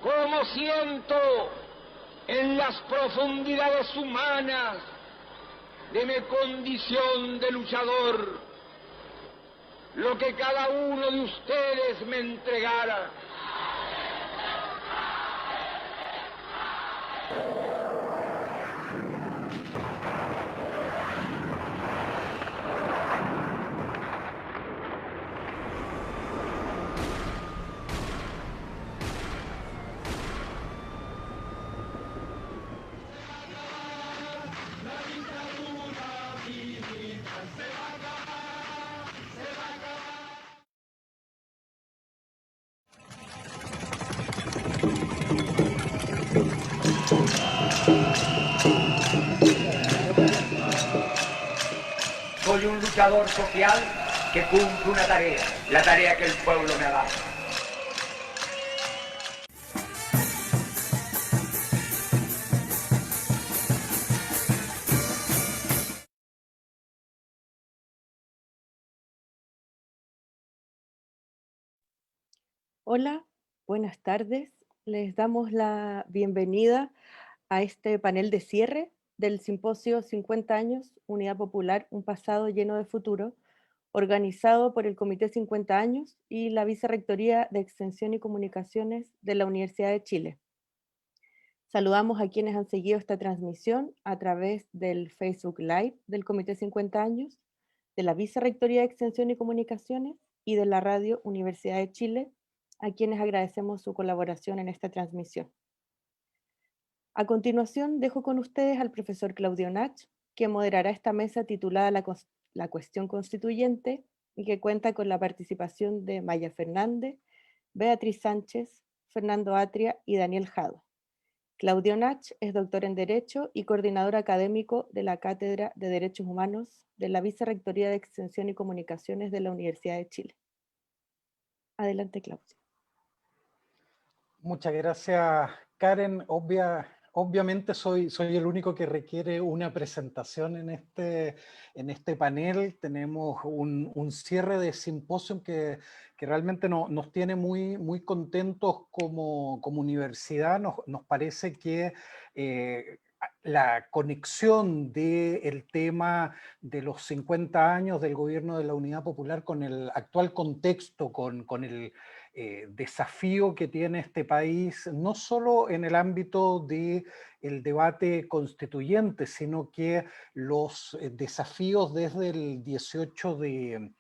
como siento en las profundidades humanas de mi condición de luchador lo que cada uno de ustedes me entregara. Soy un luchador social que cumple una tarea, la tarea que el pueblo me ha dado. Hola, buenas tardes. Les damos la bienvenida a este panel de cierre del simposio 50 años, Unidad Popular, un pasado lleno de futuro, organizado por el Comité 50 años y la Vicerrectoría de Extensión y Comunicaciones de la Universidad de Chile. Saludamos a quienes han seguido esta transmisión a través del Facebook Live del Comité 50 años, de la Vicerrectoría de Extensión y Comunicaciones y de la Radio Universidad de Chile, a quienes agradecemos su colaboración en esta transmisión. A continuación, dejo con ustedes al profesor Claudio Nach, que moderará esta mesa titulada La Cuestión Constituyente y que cuenta con la participación de Maya Fernández, Beatriz Sánchez, Fernando Atria y Daniel Jado. Claudio Nach es doctor en Derecho y coordinador académico de la Cátedra de Derechos Humanos de la Vicerrectoría de Extensión y Comunicaciones de la Universidad de Chile. Adelante, Claudio. Muchas gracias, Karen. Obviamente soy el único que requiere una presentación en este panel. Tenemos un cierre de simposio que realmente nos tiene muy contentos como universidad. Nos parece que la conexión del tema de los 50 años del gobierno de la Unidad Popular con el actual contexto, con el desafío que tiene este país, no solo en el ámbito del debate constituyente, sino que los desafíos desde el 18 de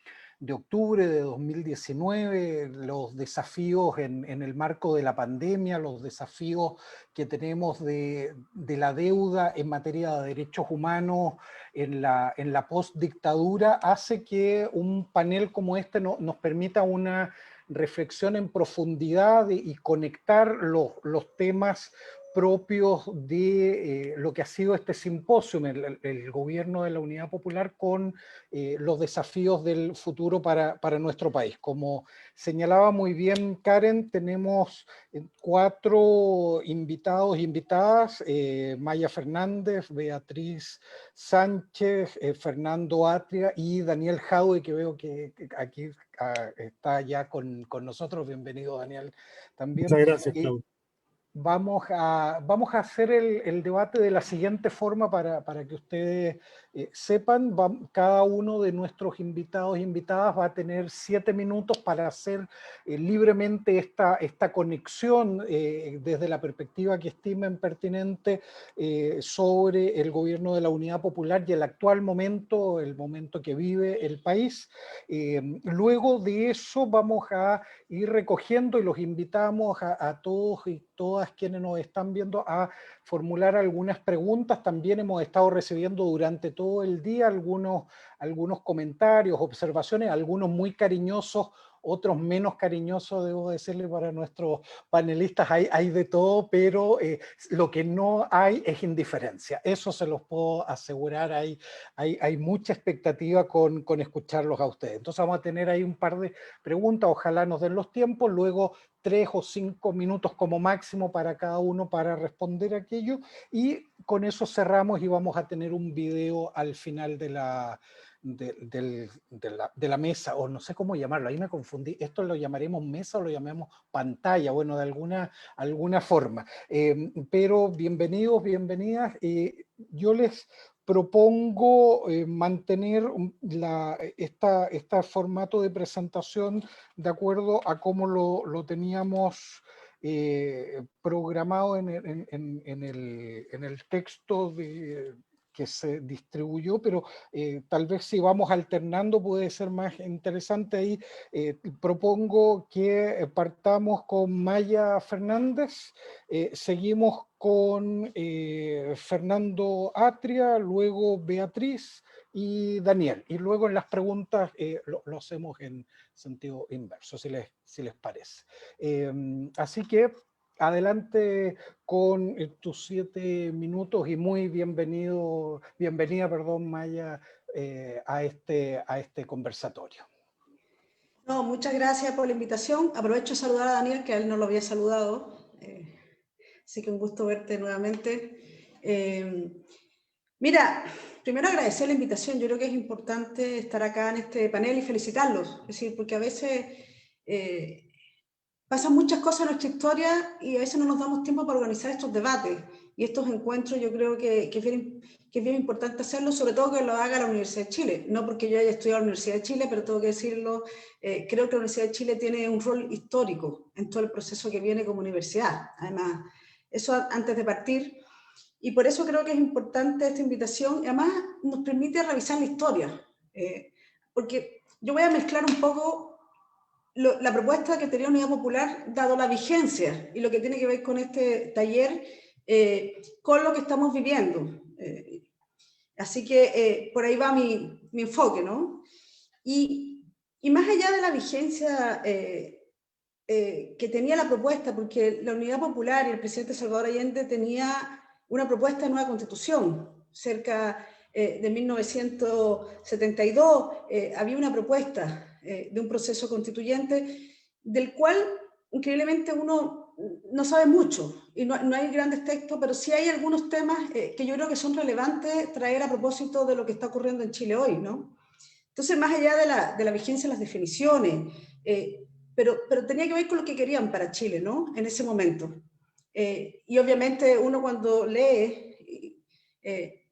octubre de 2019, los desafíos en el marco de la pandemia, los desafíos que tenemos de la deuda en materia de derechos humanos en la postdictadura, hace que un panel como este nos permita una reflexión en profundidad y conectar los temas propios de lo que ha sido este simposio, el gobierno de la Unidad Popular, con los desafíos del futuro para nuestro país. Como señalaba muy bien Karen, tenemos 4 invitados e invitadas, Maya Fernández, Beatriz Sánchez, Fernando Atria y Daniel Jaude, que veo que aquí está ya con nosotros. Bienvenido, Daniel, también. Muchas gracias, Claudio. Vamos a hacer el debate de la siguiente forma para que ustedes sepan. Cada uno de nuestros invitados e invitadas va a tener 7 minutos para hacer libremente esta conexión desde la perspectiva que estimen pertinente sobre el gobierno de la Unidad Popular y el actual momento, el momento que vive el país. Luego de eso vamos a ir recogiendo y los invitamos a todos y todas quienes nos están viendo a formular algunas preguntas. También hemos estado recibiendo durante todo el día algunos comentarios, observaciones, algunos muy cariñosos, otros menos cariñosos, debo decirle, para nuestros panelistas. Hay de todo, pero lo que no hay es indiferencia. Eso se los puedo asegurar. Hay mucha expectativa con escucharlos a ustedes. Entonces vamos a tener ahí un par de preguntas, ojalá nos den los tiempos, luego 3 o 5 minutos como máximo para cada uno para responder aquello, y con eso cerramos y vamos a tener un video al final de la de la mesa, o no sé cómo llamarlo, ahí me confundí, esto lo llamaremos mesa o lo llamemos pantalla, bueno, de alguna forma. Pero bienvenidos, bienvenidas. Yo les propongo mantener este formato de presentación de acuerdo a cómo lo teníamos programado en el texto que se distribuyó, pero tal vez si vamos alternando puede ser más interesante. Ahí propongo que partamos con Maya Fernández, seguimos con Fernando Atria, luego Beatriz y Daniel, y luego en las preguntas lo hacemos en sentido inverso, si les parece. Así que adelante con tus 7 minutos y muy bienvenida, Maya, a este conversatorio. No, muchas gracias por la invitación. Aprovecho de saludar a Daniel, que a él no lo había saludado. Así que un gusto verte nuevamente. Mira, primero agradecer la invitación. Yo creo que es importante estar acá en este panel y felicitarlos. Es decir, porque a veces pasan muchas cosas en nuestra historia y a veces no nos damos tiempo para organizar estos debates. Y estos encuentros yo creo que es bien importante hacerlo, sobre todo que lo haga la Universidad de Chile. No porque yo haya estudiado en la Universidad de Chile, pero tengo que decirlo, creo que la Universidad de Chile tiene un rol histórico en todo el proceso que viene como universidad. Además, eso antes de partir. Y por eso creo que es importante esta invitación. Y además nos permite revisar la historia. Porque yo voy a mezclar un poco la propuesta que tenía Unidad Popular, dado la vigencia y lo que tiene que ver con este taller, con lo que estamos viviendo. Así que por ahí va mi enfoque, ¿no? Y más allá de la vigencia que tenía la propuesta, porque la Unidad Popular y el presidente Salvador Allende tenía una propuesta de nueva constitución, cerca de 1972 había una propuesta de un proceso constituyente del cual increíblemente uno no sabe mucho y no hay grandes textos, pero sí hay algunos temas que yo creo que son relevantes traer a propósito de lo que está ocurriendo en Chile hoy, ¿no? Entonces, más allá de la vigencia de las definiciones, pero tenía que ver con lo que querían para Chile, ¿no? En ese momento. Y obviamente uno cuando lee,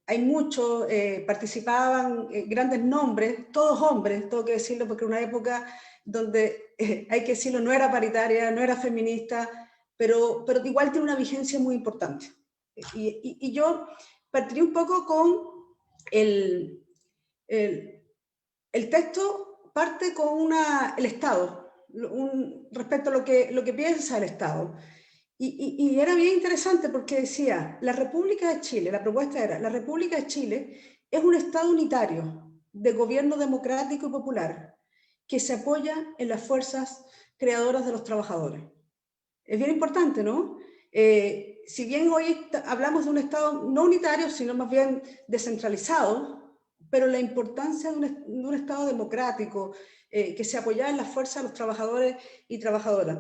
hay muchos, participaban grandes nombres, todos hombres, tengo que decirlo, porque era una época donde, hay que decirlo, no era paritaria, no era feminista, pero igual tiene una vigencia muy importante. Y yo partiría un poco con el texto, parte con el Estado, respecto a lo que piensa el Estado. Y era bien interesante porque decía, la República de Chile, la propuesta era, la República de Chile es un Estado unitario de gobierno democrático y popular que se apoya en las fuerzas creadoras de los trabajadores. Es bien importante, ¿no? Si bien hoy hablamos de un Estado no unitario, sino más bien descentralizado, pero la importancia de un Estado democrático que se apoyaba en las fuerzas de los trabajadores y trabajadoras.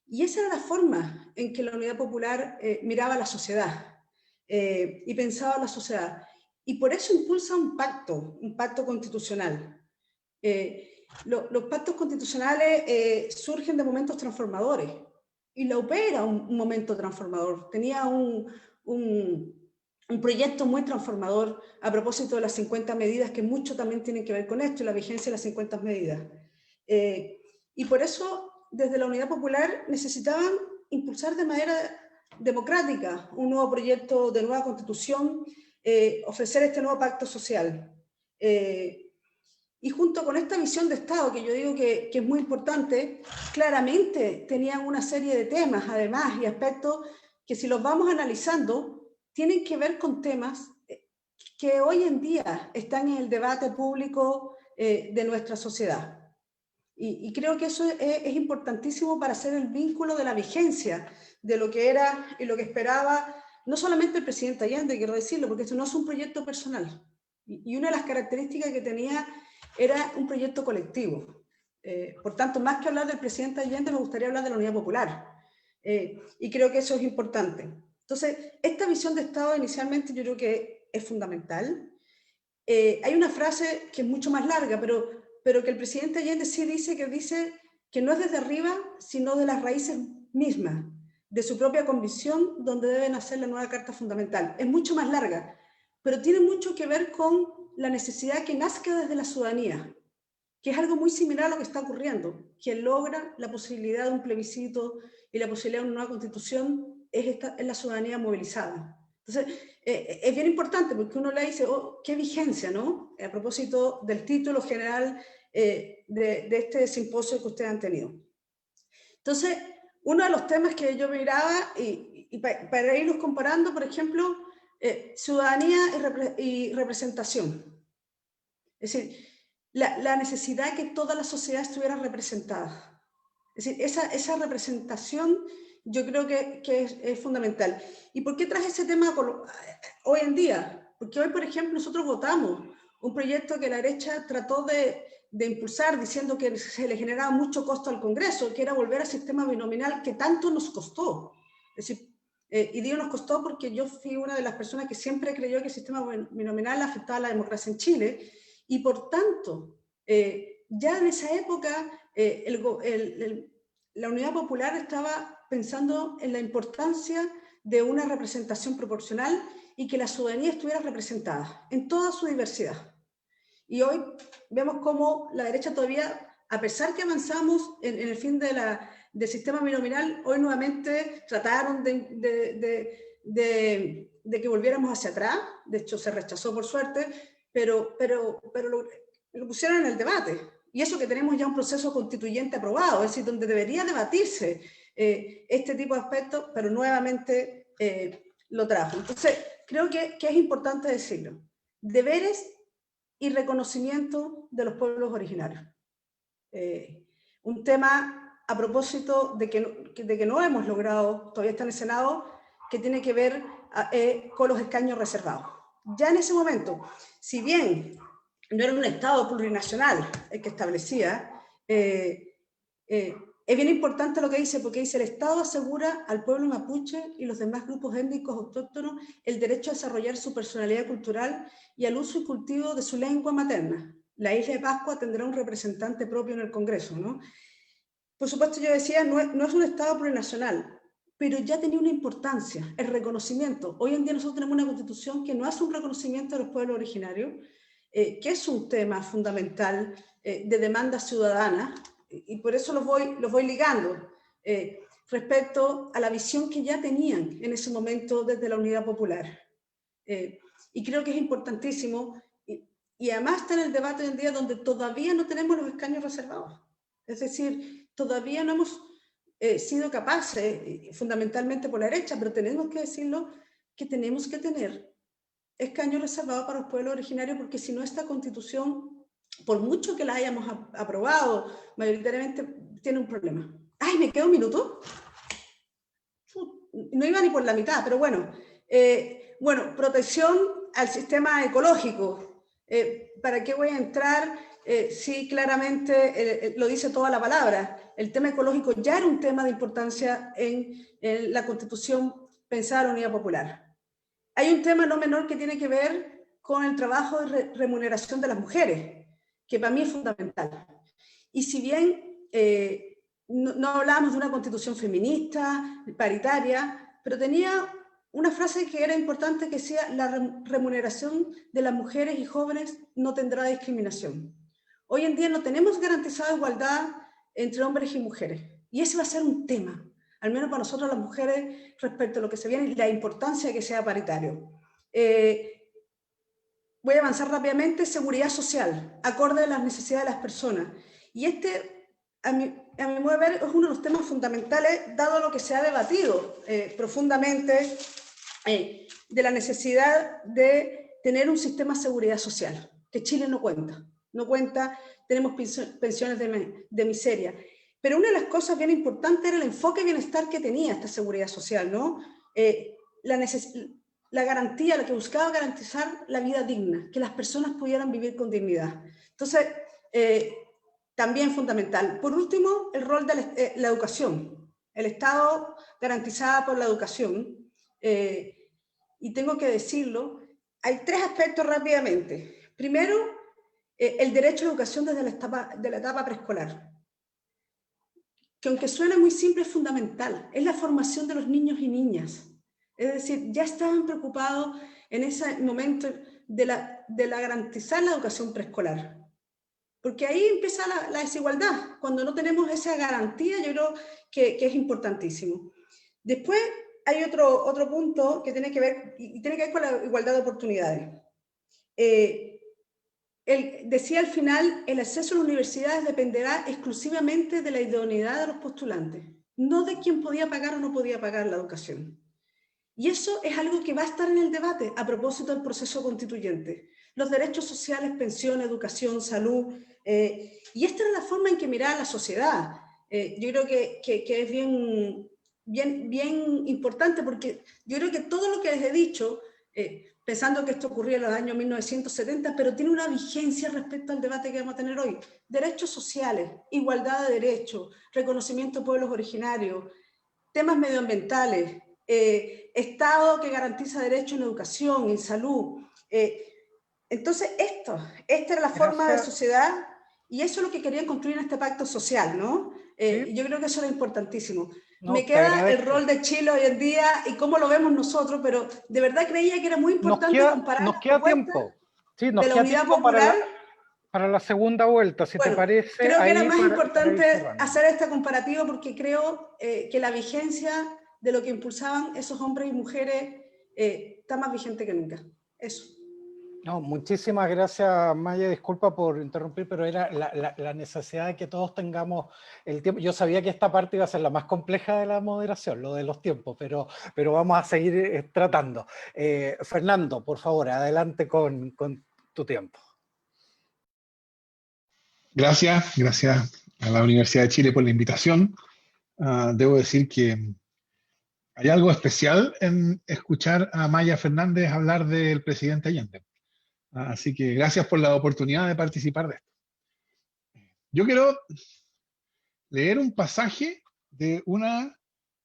Y esa era la forma en que la Unidad Popular miraba a la sociedad y pensaba en la sociedad. Y por eso impulsa un pacto constitucional. Los pactos constitucionales surgen de momentos transformadores. Y la UP era un momento transformador. Tenía un proyecto muy transformador a propósito de las 50 medidas, que mucho también tienen que ver con esto y la vigencia de las 50 medidas. Y por eso, desde la Unidad Popular, necesitaban impulsar de manera democrática un nuevo proyecto de nueva constitución, ofrecer este nuevo pacto social. Y junto con esta visión de Estado, que yo digo que es muy importante, claramente tenían una serie de temas, además, y aspectos que si los vamos analizando, tienen que ver con temas que hoy en día están en el debate público de nuestra sociedad. Y creo que eso es importantísimo para hacer el vínculo de la vigencia de lo que era y lo que esperaba, no solamente el presidente Allende, quiero decirlo, porque esto no es un proyecto personal. Y una de las características que tenía era un proyecto colectivo. Por tanto, más que hablar del presidente Allende, me gustaría hablar de la Unidad Popular. Y creo que eso es importante. Entonces, esta visión de Estado inicialmente yo creo que es fundamental. hay una frase que es mucho más larga, pero que el presidente Allende sí dice que no es desde arriba, sino de las raíces mismas, de su propia convicción, donde debe nacer la nueva Carta Fundamental. Es mucho más larga, pero tiene mucho que ver con la necesidad que nazca desde la ciudadanía, que es algo muy similar a lo que está ocurriendo. Quien logra la posibilidad de un plebiscito y la posibilidad de una nueva constitución es la ciudadanía movilizada. Entonces, es bien importante porque uno le dice, oh, qué vigencia, ¿no? A propósito del título general de este simposio que ustedes han tenido. Entonces, uno de los temas que yo miraba, y para irlos comparando, por ejemplo, ciudadanía y representación. Es decir, la necesidad de que toda la sociedad estuviera representada. Es decir, esa representación yo creo que es fundamental. ¿Y por qué traje ese tema hoy en día? Porque hoy, por ejemplo, nosotros votamos un proyecto que la derecha trató de impulsar diciendo que se le generaba mucho costo al Congreso, que era volver al sistema binominal que tanto nos costó. Es decir, y digo nos costó porque yo fui una de las personas que siempre creyó que el sistema binominal afectaba a la democracia en Chile, y por tanto, ya en esa época la Unidad Popular estaba pensando en la importancia de una representación proporcional y que la ciudadanía estuviera representada en toda su diversidad. Y hoy vemos cómo la derecha todavía, a pesar que avanzamos en el fin del sistema binominal, hoy nuevamente trataron de que volviéramos hacia atrás. De hecho, se rechazó por suerte, pero lo pusieron en el debate. Y eso que tenemos ya un proceso constituyente aprobado, es decir, donde debería debatirse este tipo de aspectos, pero nuevamente lo trajo. Entonces, creo que es importante decirlo. Deberes y reconocimiento de los pueblos originarios. Un tema a propósito de que no hemos logrado, todavía está en el Senado, que tiene que ver con los escaños reservados. Ya en ese momento, si bien no era un Estado plurinacional el que establecía, es bien importante lo que dice, porque dice: el Estado asegura al pueblo mapuche y los demás grupos étnicos autóctonos el derecho a desarrollar su personalidad cultural y al uso y cultivo de su lengua materna. La isla de Pascua tendrá un representante propio en el Congreso, ¿no? Por supuesto, yo decía, no es un Estado plurinacional, pero ya tenía una importancia, el reconocimiento. Hoy en día nosotros tenemos una Constitución que no hace un reconocimiento de los pueblos originarios, que es un tema fundamental de demanda ciudadana, y por eso los voy ligando respecto a la visión que ya tenían en ese momento desde la Unidad Popular. Y creo que es importantísimo, y además está en el debate hoy en día donde todavía no tenemos los escaños reservados. Es decir, todavía no hemos sido capaces, fundamentalmente por la derecha, pero tenemos que decirlo, que tenemos que tener escaños reservados para los pueblos originarios, porque si no, esta Constitución, por mucho que la hayamos aprobado, mayoritariamente tiene un problema. ¡Ay, me queda un minuto! No iba ni por la mitad, pero bueno. Bueno, protección al sistema ecológico. ¿Para qué voy a entrar? Sí, claramente lo dice toda la palabra. El tema ecológico ya era un tema de importancia en la Constitución pensada en la Unidad Popular. Hay un tema no menor que tiene que ver con el trabajo de remuneración de las mujeres, que para mí es fundamental. Y si bien no hablábamos de una constitución feminista, paritaria, pero tenía una frase que era importante que decía: la remuneración de las mujeres y jóvenes no tendrá discriminación. Hoy en día no tenemos garantizada igualdad entre hombres y mujeres, y ese va a ser un tema, al menos para nosotros las mujeres, respecto a lo que se viene y la importancia de que sea paritario. Voy a avanzar rápidamente. Seguridad social, acorde a las necesidades de las personas. Y a mi modo de ver, es uno de los temas fundamentales, dado lo que se ha debatido profundamente de la necesidad de tener un sistema de seguridad social, que Chile no cuenta, tenemos pensiones de miseria. Pero una de las cosas bien importantes era el enfoque de bienestar que tenía esta seguridad social, ¿no? La garantía, la que buscaba garantizar la vida digna, que las personas pudieran vivir con dignidad. Entonces, también fundamental. Por último, el rol de la educación. El Estado garantizada por la educación. Y tengo que decirlo, hay tres aspectos rápidamente. Primero, el derecho a la educación desde la etapa preescolar, que aunque suena muy simple, es fundamental. Es la formación de los niños y niñas. Es decir, ya estaban preocupados en ese momento de garantizar la educación preescolar. Porque ahí empieza la desigualdad. Cuando no tenemos esa garantía, yo creo que es importantísimo. Después hay otro punto que tiene que ver, con la igualdad de oportunidades. Decía al final, el acceso a las universidades dependerá exclusivamente de la idoneidad de los postulantes, no de quién podía pagar o no podía pagar la educación. Y eso es algo que va a estar en el debate a propósito del proceso constituyente. Los derechos sociales, pensión, educación, salud. Y esta es la forma en que miraba la sociedad. Yo creo que es bien importante, porque yo creo que todo lo que les he dicho, pensando que esto ocurría en los años 1970, pero tiene una vigencia respecto al debate que vamos a tener hoy. Derechos sociales, igualdad de derechos, reconocimiento de pueblos originarios, temas medioambientales, Estado que garantiza derechos en educación, en salud. Entonces, esta era la forma de sociedad, y eso es lo que querían construir en este pacto social, ¿no? Sí. Yo creo que eso era importantísimo. No, me queda el rol de Chile hoy en día y cómo lo vemos nosotros, pero de verdad creía que era muy importante comparar nos queda tiempo. Sí, nos de la queda Unidad tiempo Popular. Para la segunda vuelta, si te parece. Creo que era más importante hacer esta comparativa, porque creo que la vigencia de lo que impulsaban esos hombres y mujeres está más vigente que nunca. Eso. No, muchísimas gracias, Maya. Disculpa por interrumpir, pero era la necesidad de que todos tengamos el tiempo. Yo sabía que esta parte iba a ser la más compleja de la moderación, lo de los tiempos, pero vamos a seguir tratando. Fernando, por favor, adelante con tu tiempo. Gracias a la Universidad de Chile por la invitación. Debo decir que hay algo especial en escuchar a Maya Fernández hablar del presidente Allende. Así que gracias por la oportunidad de participar de esto. Yo quiero leer un pasaje de un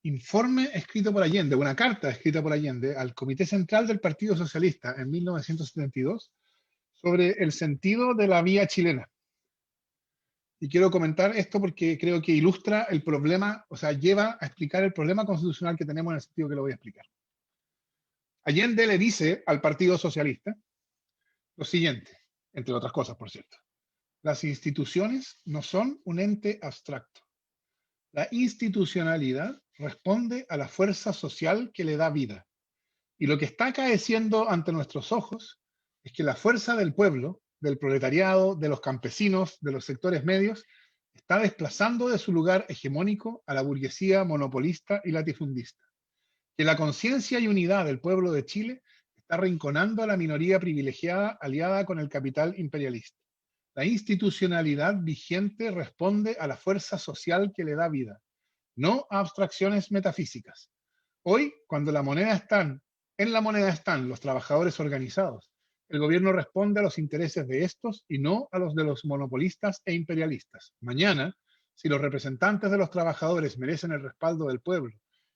informe escrito por Allende, una carta escrita por Allende al Comité Central del Partido Socialista en 1972 sobre el sentido de la vía chilena. Y quiero comentar esto porque creo que ilustra el problema, o sea, lleva a explicar el problema constitucional que tenemos en el sentido que lo voy a explicar. Allende le dice al Partido Socialista lo siguiente, entre otras cosas, por cierto. Las instituciones no son un ente abstracto. La institucionalidad responde a la fuerza social que le da vida. Y lo que está acaeciendo ante nuestros ojos es que la fuerza del pueblo, del proletariado, de los campesinos, de los sectores medios, está desplazando de su lugar hegemónico a la burguesía monopolista y latifundista. Que la conciencia y unidad del pueblo de Chile está arrinconando a la minoría privilegiada aliada con el capital imperialista. La institucionalidad vigente responde a la fuerza social que le da vida, no a abstracciones metafísicas. Hoy, cuando en la moneda están los trabajadores organizados, el gobierno responde a los intereses de estos y no a los de los monopolistas e imperialistas. Mañana, si los representantes de los trabajadores merecen el respaldo del pueblo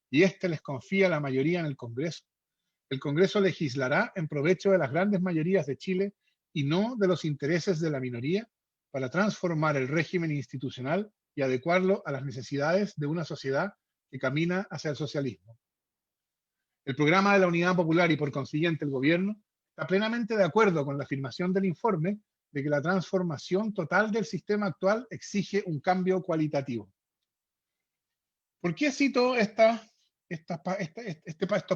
y éste les confía la mayoría en el Congreso, el Congreso legislará en provecho de las grandes mayorías de Chile y no de los intereses de la minoría para transformar el régimen institucional y adecuarlo a las necesidades de una sociedad que camina hacia el socialismo. El programa de la Unidad Popular y por consiguiente el gobierno está plenamente de acuerdo con la afirmación del informe de que la transformación total del sistema actual exige un cambio cualitativo. ¿Por qué cito estos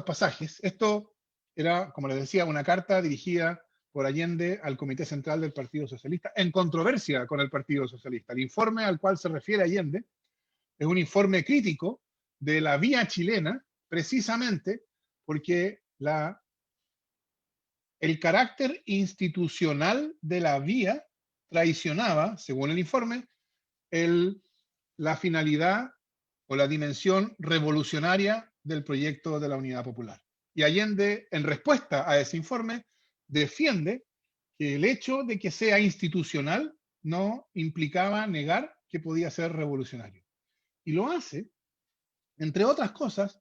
pasajes? Esto era, como les decía, una carta dirigida por Allende al Comité Central del Partido Socialista, en controversia con el Partido Socialista. El informe al cual se refiere Allende es un informe crítico de la vía chilena, precisamente porque el carácter institucional de la vía traicionaba, según el informe, la finalidad o la dimensión revolucionaria del proyecto de la Unidad Popular. Y Allende, en respuesta a ese informe, defiende que el hecho de que sea institucional no implicaba negar que podía ser revolucionario. Y lo hace, entre otras cosas,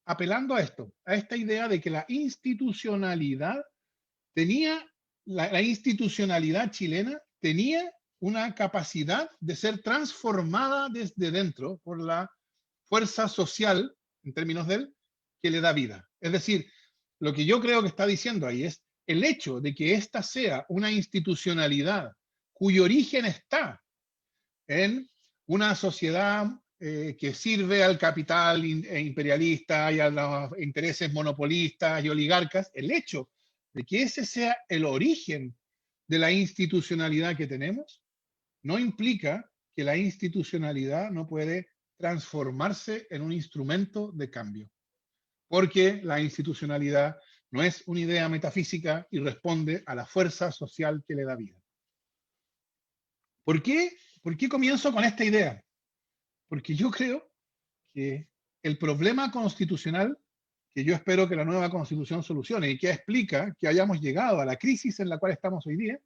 apelando a esta idea de que la institucionalidad tenía la institucionalidad chilena tenía una capacidad de ser transformada desde dentro por la fuerza social, en términos de él, que le da vida. Es decir, lo que yo creo que está diciendo ahí es el hecho de que esta sea una institucionalidad cuyo origen está en una sociedad que sirve al capital imperialista y a los intereses monopolistas y oligarcas, el hecho de que ese sea el origen de la institucionalidad que tenemos, no implica que la institucionalidad no puede transformarse en un instrumento de cambio. Porque la institucionalidad no es una idea metafísica y responde a la fuerza social que le da vida. ¿Por qué comienzo con esta idea? Porque yo creo que el problema constitucional, que yo espero que la nueva Constitución solucione y que explica que hayamos llegado a la crisis en la cual estamos hoy día,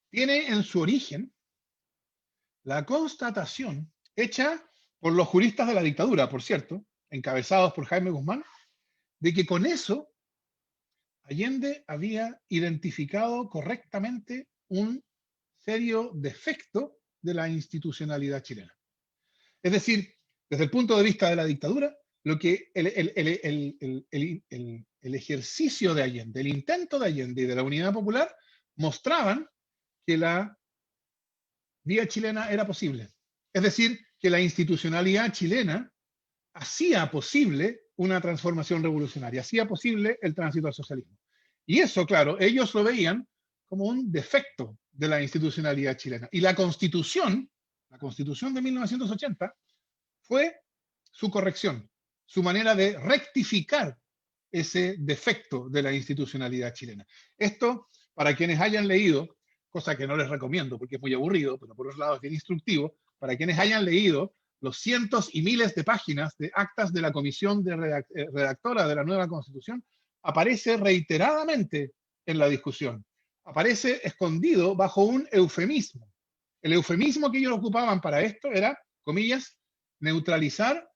tiene en su origen la constatación hecha por los juristas de la dictadura, por cierto, encabezados por Jaime Guzmán, de que con eso Allende había identificado correctamente un serio defecto de la institucionalidad chilena. Es decir, desde el punto de vista de la dictadura, lo que el ejercicio de Allende, el intento de Allende y de la Unidad Popular mostraban que la vía chilena era posible. Es decir, que la institucionalidad chilena hacía posible una transformación revolucionaria, hacía posible el tránsito al socialismo. Y eso, claro, ellos lo veían como un defecto de la institucionalidad chilena. Y la Constitución de 1980, fue su corrección, su manera de rectificar ese defecto de la institucionalidad chilena. Esto, para quienes hayan leído, cosa que no les recomiendo porque es muy aburrido, pero por otro lado es bien instructivo, para quienes hayan leído los cientos y miles de páginas de actas de la comisión redactora de la nueva Constitución, aparece reiteradamente en la discusión. Aparece escondido bajo un eufemismo. El eufemismo que ellos ocupaban para esto era, comillas, neutralizar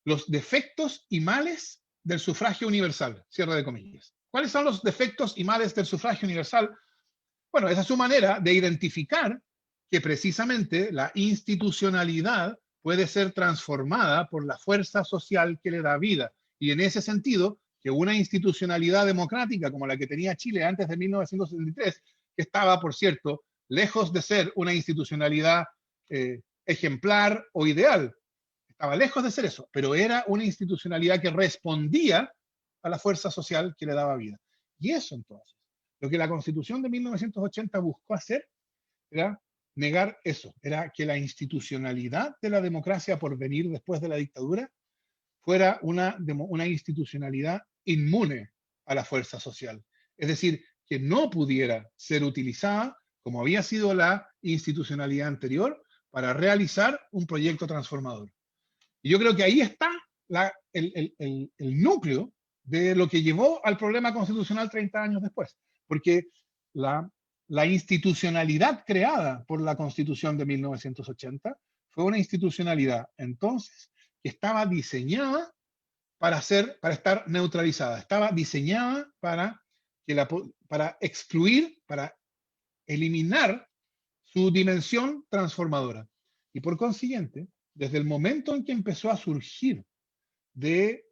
los defectos y males del sufragio universal, cierre de comillas. ¿Cuáles son los defectos y males del sufragio universal? Bueno, esa es su manera de identificar que precisamente la institucionalidad puede ser transformada por la fuerza social que le da vida. Y en ese sentido, que una institucionalidad democrática como la que tenía Chile antes de 1973, que estaba, por cierto, lejos de ser una institucionalidad ejemplar o ideal, estaba lejos de ser eso, pero era una institucionalidad que respondía a la fuerza social que le daba vida. Y eso entonces, lo que la Constitución de 1980 buscó hacer era negar eso, era que la institucionalidad de la democracia por venir después de la dictadura fuera una institucionalidad inmune a la fuerza social. Es decir, que no pudiera ser utilizada, como había sido la institucionalidad anterior, para realizar un proyecto transformador. Y yo creo que ahí está el núcleo de lo que llevó al problema constitucional 30 años después. Porque la institucionalidad creada por la Constitución de 1980 fue una institucionalidad entonces que estaba diseñada para estar neutralizada, estaba diseñada para excluir, para eliminar su dimensión transformadora. Y por consiguiente, desde el momento en que empezó a surgir de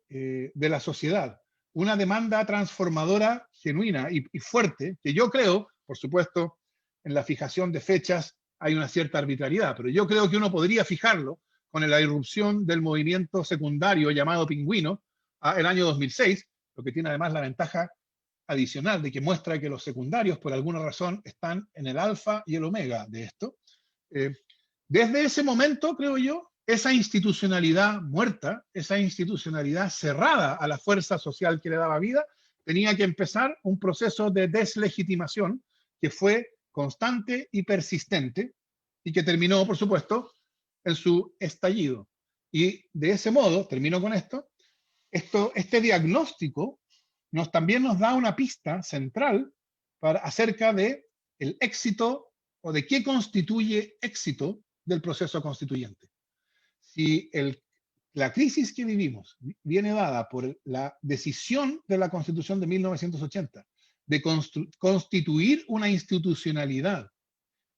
la sociedad una demanda transformadora genuina y fuerte, que yo creo, por supuesto, en la fijación de fechas hay una cierta arbitrariedad, pero yo creo que uno podría fijarlo con la irrupción del movimiento secundario llamado Pingüino el año 2006, lo que tiene además la ventaja adicional de que muestra que los secundarios, por alguna razón, están en el alfa y el omega de esto. Desde ese momento, creo yo, esa institucionalidad muerta, esa institucionalidad cerrada a la fuerza social que le daba vida, tenía que empezar un proceso de deslegitimación que fue constante y persistente y que terminó, por supuesto, en su estallido. Y de ese modo, termino con esto, este diagnóstico también nos da una pista central acerca de el éxito o de qué constituye éxito del proceso constituyente. Si el La crisis que vivimos viene dada por la decisión de la Constitución de 1980 de constituir una institucionalidad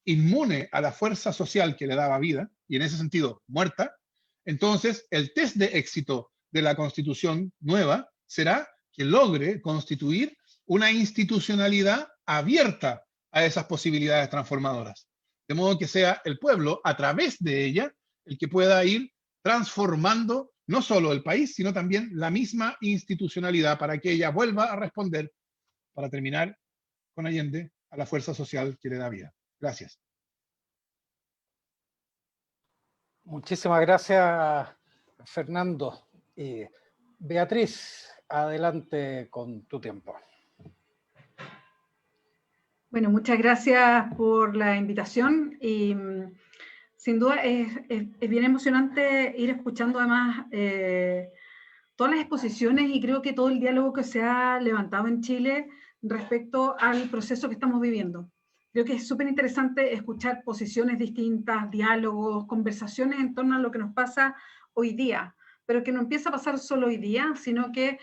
inmune a la fuerza social que le daba vida, y en ese sentido muerta. Entonces el test de éxito de la Constitución nueva será que logre constituir una institucionalidad abierta a esas posibilidades transformadoras. De modo que sea el pueblo, a través de ella, el que pueda ir transformando no solo el país, sino también la misma institucionalidad para que ella vuelva a responder, para terminar con Allende, a la fuerza social que le da vida. Gracias. Muchísimas gracias, Fernando. Beatriz, adelante con tu tiempo. Bueno, muchas gracias por la invitación y sin duda es bien emocionante ir escuchando además todas las exposiciones y creo que todo el diálogo que se ha levantado en Chile respecto al proceso que estamos viviendo. Creo que es súper interesante escuchar posiciones distintas, diálogos, conversaciones en torno a lo que nos pasa hoy día, pero que no empieza a pasar solo hoy día, sino que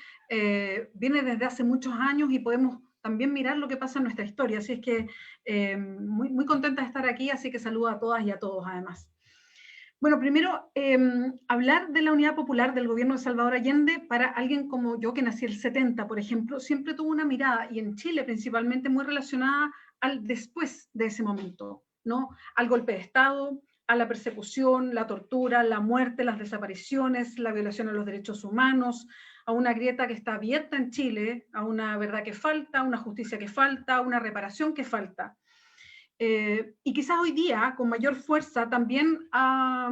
viene desde hace muchos años y podemos también mirar lo que pasa en nuestra historia. Así es que muy, muy contenta de estar aquí, así que saludo a todas y a todos además. Bueno, primero, hablar de la Unidad Popular del gobierno de Salvador Allende, para alguien como yo, que nací el 70, por ejemplo, siempre tuvo una mirada, y en Chile principalmente, muy relacionada al después de ese momento, ¿no? Al golpe de Estado, a la persecución, la tortura, la muerte, las desapariciones, la violación a los derechos humanos, a una grieta que está abierta en Chile, a una verdad que falta, a una justicia que falta, a una reparación que falta. Y quizás hoy día, con mayor fuerza, también a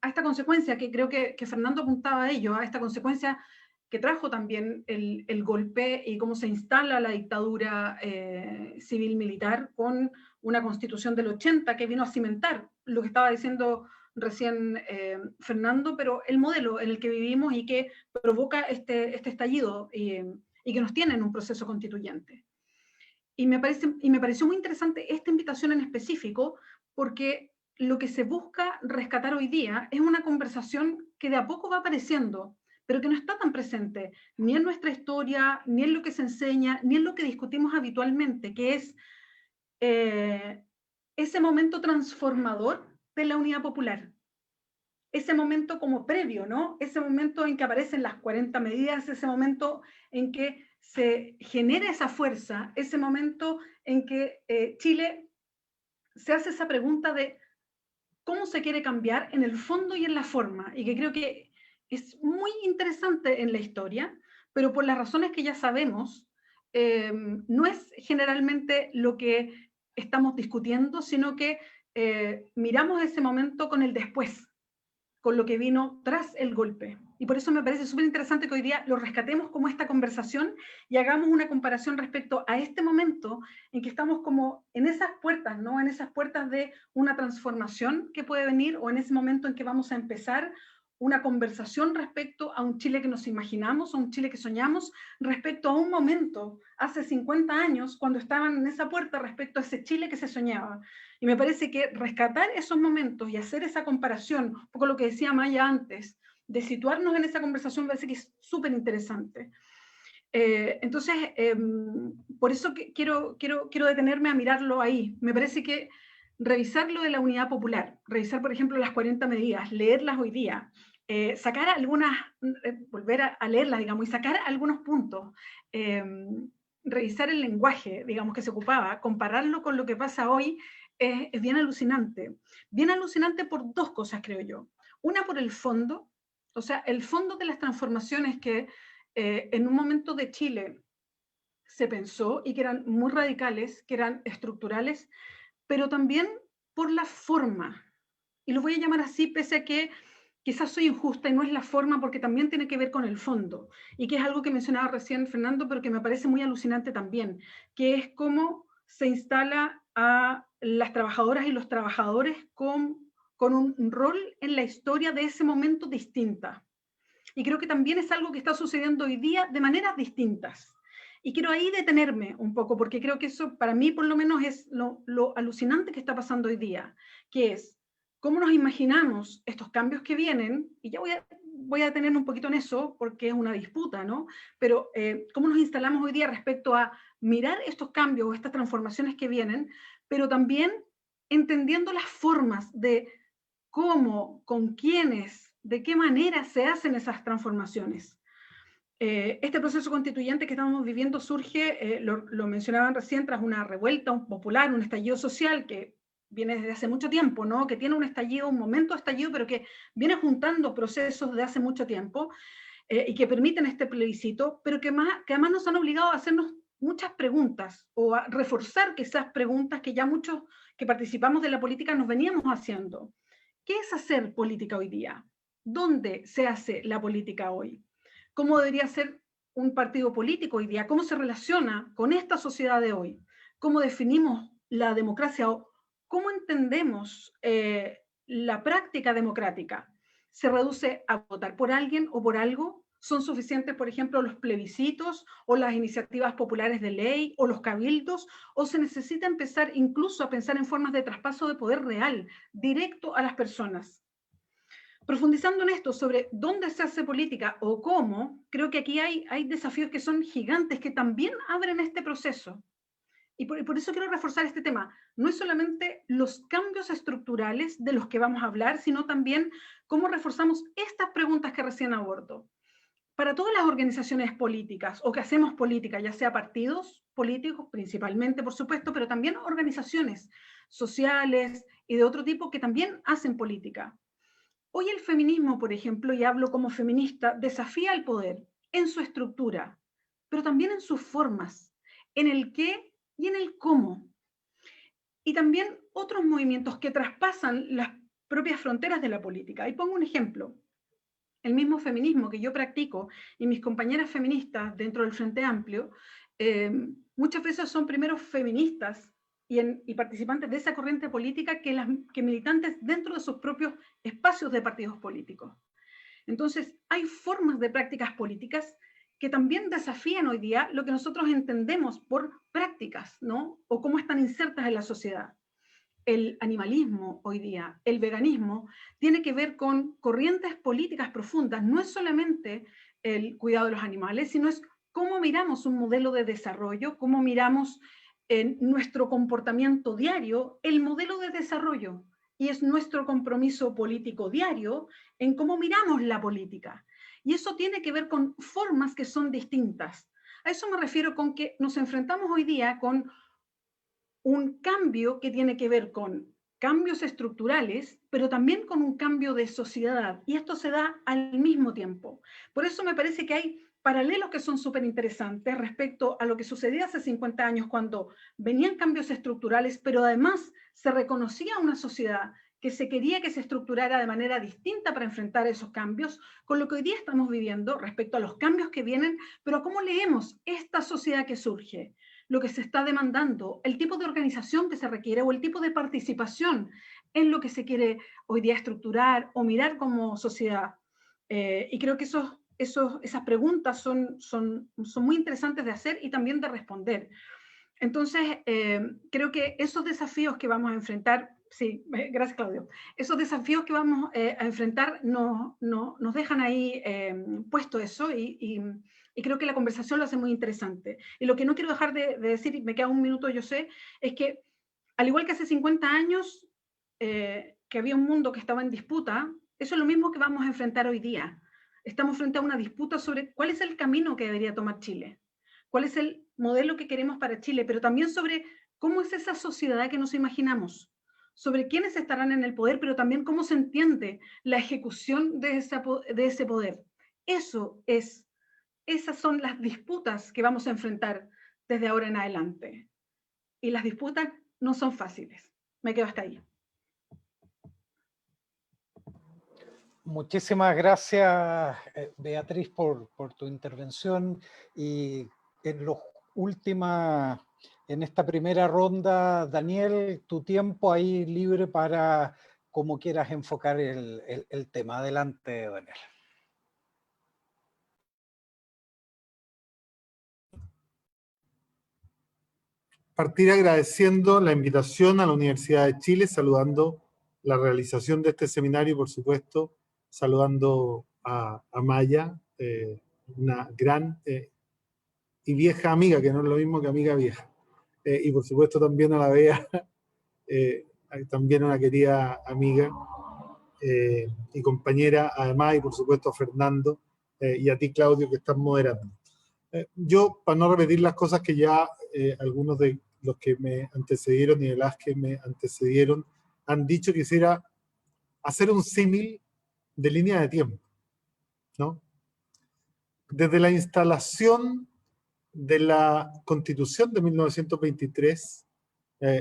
esta consecuencia, que creo que Fernando apuntaba a ello, a esta consecuencia que trajo también el golpe y cómo se instala la dictadura civil-militar con una constitución del 80 que vino a cimentar lo que estaba diciendo recién Fernando, pero el modelo en el que vivimos y que provoca este estallido y que nos tiene en un proceso constituyente. Y me pareció muy interesante esta invitación en específico, porque lo que se busca rescatar hoy día es una conversación que de a poco va apareciendo, pero que no está tan presente ni en nuestra historia, ni en lo que se enseña, ni en lo que discutimos habitualmente, que es ese momento transformador de la Unidad Popular. Ese momento como previo, ¿no? Ese momento en que aparecen las 40 medidas, ese momento en que se genera esa fuerza, ese momento en que Chile se hace esa pregunta de cómo se quiere cambiar en el fondo y en la forma, y que creo que es muy interesante en la historia, pero por las razones que ya sabemos, no es generalmente lo que estamos discutiendo, sino que miramos ese momento con el después, con lo que vino tras el golpe. Y por eso me parece súper interesante que hoy día lo rescatemos como esta conversación y hagamos una comparación respecto a este momento en que estamos como en esas puertas, ¿no? En esas puertas de una transformación que puede venir, o en ese momento en que vamos a empezar una conversación respecto a un Chile que nos imaginamos, a un Chile que soñamos, respecto a un momento, hace 50 años, cuando estaban en esa puerta, respecto a ese Chile que se soñaba. Y me parece que rescatar esos momentos y hacer esa comparación, un poco lo que decía Maya antes, de situarnos en esa conversación, me parece que es súper interesante. Entonces, por eso quiero detenerme a mirarlo ahí. Me parece que revisar lo de la Unidad Popular, revisar, por ejemplo, las 40 medidas, leerlas hoy día, sacar algunas, volver a leerlas, digamos, y sacar algunos puntos, revisar el lenguaje, digamos, que se ocupaba, compararlo con lo que pasa hoy, es bien alucinante. Bien alucinante por dos cosas, creo yo. Una, por el fondo, o sea, el fondo de las transformaciones que en un momento de Chile se pensó y que eran muy radicales, que eran estructurales, pero también por la forma. Y lo voy a llamar así, pese a que quizás soy injusta y no es la forma, porque también tiene que ver con el fondo, y que es algo que mencionaba recién Fernando, pero que me parece muy alucinante también, que es cómo se instala a las trabajadoras y los trabajadores con un rol en la historia de ese momento distinta. Y creo que también es algo que está sucediendo hoy día de maneras distintas. Y quiero ahí detenerme un poco, porque creo que eso para mí por lo menos es lo alucinante que está pasando hoy día, que es cómo nos imaginamos estos cambios que vienen, y ya voy a detenerme un poquito en eso porque es una disputa, ¿no? Pero cómo nos instalamos hoy día respecto a mirar estos cambios o estas transformaciones que vienen, pero también entendiendo las formas de cómo, con quiénes, de qué manera se hacen esas transformaciones. Este proceso constituyente que estamos viviendo surge, lo mencionaban recién, tras una revuelta popular, un estallido social que viene desde hace mucho tiempo, ¿no? Que tiene un estallido, un momento de estallido, pero que viene juntando procesos de hace mucho tiempo y que permiten este plebiscito, pero que además nos han obligado a hacernos muchas preguntas o a reforzar quizás preguntas que ya muchos que participamos de la política nos veníamos haciendo. ¿Qué es hacer política hoy día? ¿Dónde se hace la política hoy? ¿Cómo debería ser un partido político hoy día? ¿Cómo se relaciona con esta sociedad de hoy? ¿Cómo definimos la democracia? ¿Cómo entendemos la práctica democrática? ¿Se reduce a votar por alguien o por algo? ¿Son suficientes, por ejemplo, los plebiscitos o las iniciativas populares de ley o los cabildos? ¿O se necesita empezar incluso a pensar en formas de traspaso de poder real, directo a las personas? Profundizando en esto sobre dónde se hace política o cómo, creo que aquí hay desafíos que son gigantes que también abren este proceso. Y por eso quiero reforzar este tema. No es solamente los cambios estructurales de los que vamos a hablar, sino también cómo reforzamos estas preguntas que recién abordo. Para todas las organizaciones políticas o que hacemos política, ya sea partidos políticos principalmente, por supuesto, pero también organizaciones sociales y de otro tipo que también hacen política. Hoy el feminismo, por ejemplo, y hablo como feminista, desafía al poder en su estructura, pero también en sus formas, en el qué y en el cómo. Y también otros movimientos que traspasan las propias fronteras de la política. Y pongo un ejemplo. El mismo feminismo que yo practico y mis compañeras feministas dentro del Frente Amplio, muchas veces son primero feministas y participantes de esa corriente política que militantes dentro de sus propios espacios de partidos políticos. Entonces, hay formas de prácticas políticas que también desafían hoy día lo que nosotros entendemos por prácticas, ¿no? O cómo están insertas en la sociedad. El animalismo hoy día, el veganismo, tiene que ver con corrientes políticas profundas. No es solamente el cuidado de los animales, sino es cómo miramos un modelo de desarrollo, cómo miramos en nuestro comportamiento diario el modelo de desarrollo. Y es nuestro compromiso político diario en cómo miramos la política. Y eso tiene que ver con formas que son distintas. A eso me refiero con que nos enfrentamos hoy día con un cambio que tiene que ver con cambios estructurales, pero también con un cambio de sociedad. Y esto se da al mismo tiempo. Por eso me parece que hay paralelos que son súper interesantes respecto a lo que sucedía hace 50 años cuando venían cambios estructurales, pero además se reconocía una sociedad que se quería que se estructurara de manera distinta para enfrentar esos cambios, con lo que hoy día estamos viviendo respecto a los cambios que vienen, pero cómo leemos esta sociedad que surge, lo que se está demandando, el tipo de organización que se requiere o el tipo de participación en lo que se quiere hoy día estructurar o mirar como sociedad. Y creo que esas preguntas son muy interesantes de hacer y también de responder. Entonces, creo que esos desafíos que vamos a enfrentar, sí, gracias Claudio, esos desafíos que vamos a enfrentar nos dejan ahí puesto eso y creo que la conversación lo hace muy interesante. Y lo que no quiero dejar de decir, y me queda un minuto yo sé, es que al igual que hace 50 años que había un mundo que estaba en disputa, eso es lo mismo que vamos a enfrentar hoy día. Estamos frente a una disputa sobre cuál es el camino que debería tomar Chile, cuál es el modelo que queremos para Chile, pero también sobre cómo es esa sociedad que nos imaginamos, sobre quiénes estarán en el poder, pero también cómo se entiende la ejecución de ese poder. Esas son las disputas que vamos a enfrentar desde ahora en adelante. Y las disputas no son fáciles. Me quedo hasta ahí. Muchísimas gracias, Beatriz, por tu intervención. Y en esta primera ronda, Daniel, tu tiempo ahí libre para cómo quieras enfocar el tema. Adelante, Daniel. Partir agradeciendo la invitación a la Universidad de Chile, saludando la realización de este seminario, por supuesto, saludando a Maya, una gran y vieja amiga, que no es lo mismo que amiga vieja. Y por supuesto también a la Bea, también una querida amiga y compañera, además, y por supuesto a Fernando y a ti, Claudio, que estás moderando. Yo, para no repetir las cosas que ya algunos de los que me antecedieron y de las que me antecedieron han dicho, quisiera hacer un símil de línea de tiempo, ¿no? Desde la instalación de la Constitución de 1923,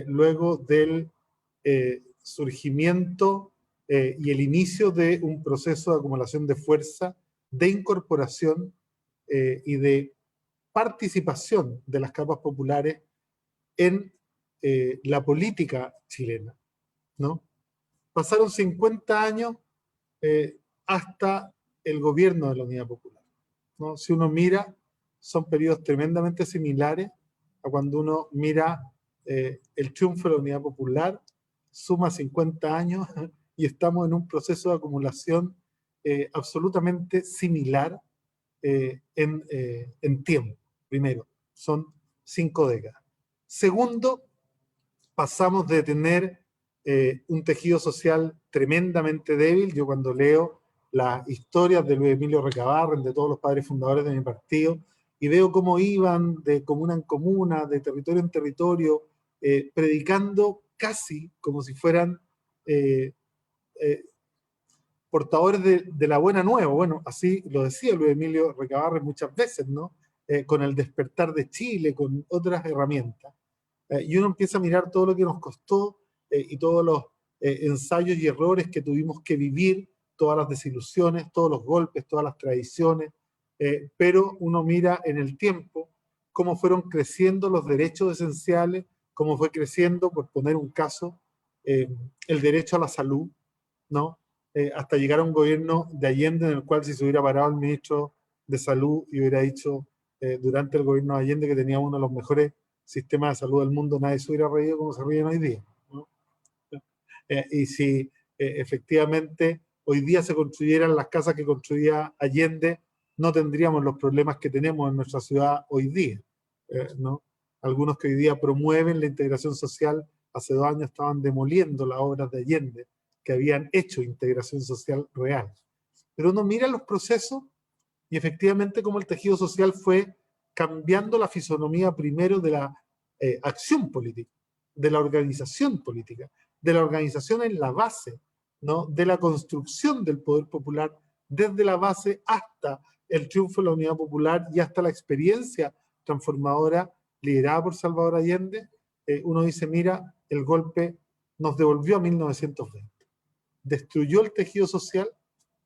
luego del surgimiento y el inicio de un proceso de acumulación de fuerza, de incorporación y de participación de las capas populares en la política chilena, ¿no? Pasaron 50 años hasta el gobierno de la Unidad Popular, ¿no? Si uno mira, son periodos tremendamente similares a cuando uno mira el triunfo de la Unidad Popular, suma 50 años y estamos en un proceso de acumulación absolutamente similar en tiempo. Primero, son 5 décadas. Segundo, pasamos de tener un tejido social tremendamente débil. Yo cuando leo las historias de Luis Emilio Recabarren, de todos los padres fundadores de mi partido, y veo cómo iban de comuna en comuna, de territorio en territorio, predicando casi como si fueran portadores de la buena nueva. Bueno, así lo decía Luis Emilio Recabarren muchas veces, ¿no? Con el despertar de Chile, con otras herramientas. Y uno empieza a mirar todo lo que nos costó y todos los ensayos y errores que tuvimos que vivir, todas las desilusiones, todos los golpes, todas las traiciones, pero uno mira en el tiempo cómo fueron creciendo los derechos esenciales, cómo fue creciendo, por poner un caso, el derecho a la salud, ¿no? Hasta llegar a un gobierno de Allende en el cual si se hubiera parado el ministro de Salud y hubiera dicho durante el gobierno de Allende que tenía uno de los mejores sistemas de salud del mundo, nadie se hubiera reído como se ríen hoy día, ¿no? Y si efectivamente hoy día se construyeran las casas que construía Allende, no tendríamos los problemas que tenemos en nuestra ciudad hoy día, ¿no? Algunos que hoy día promueven la integración social, hace 2 años estaban demoliendo las obras de Allende, que habían hecho integración social real. Pero uno mira los procesos y efectivamente como el tejido social fue cambiando la fisonomía primero de la acción política, de la organización política, de la organización en la base, ¿no? De la construcción del poder popular desde la base hasta el triunfo de la Unidad Popular y hasta la experiencia transformadora liderada por Salvador Allende. Uno dice, mira, el golpe nos devolvió a 1920. Destruyó el tejido social,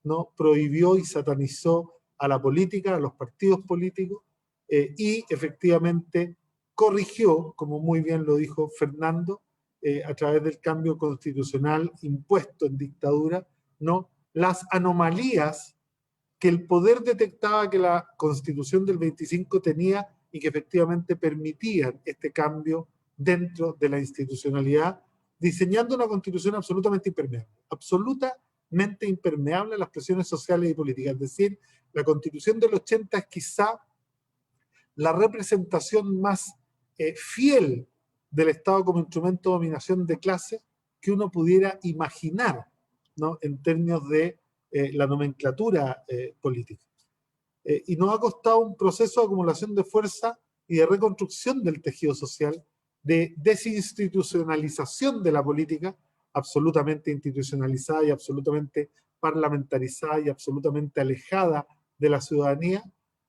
¿no? Prohibió y satanizó a la política, a los partidos políticos, y efectivamente corrigió, como muy bien lo dijo Fernando, a través del cambio constitucional impuesto en dictadura, ¿no? Las anomalías que el poder detectaba que la Constitución del 25 tenía y que efectivamente permitían este cambio dentro de la institucionalidad, diseñando una Constitución absolutamente impermeable a las presiones sociales y políticas. Es decir, la Constitución del 80 es quizá la representación más fiel del Estado como instrumento de dominación de clase que uno pudiera imaginar, ¿no? En términos de la nomenclatura política. Y nos ha costado un proceso de acumulación de fuerza y de reconstrucción del tejido social, de desinstitucionalización de la política, absolutamente institucionalizada y absolutamente parlamentarizada y absolutamente alejada de la ciudadanía,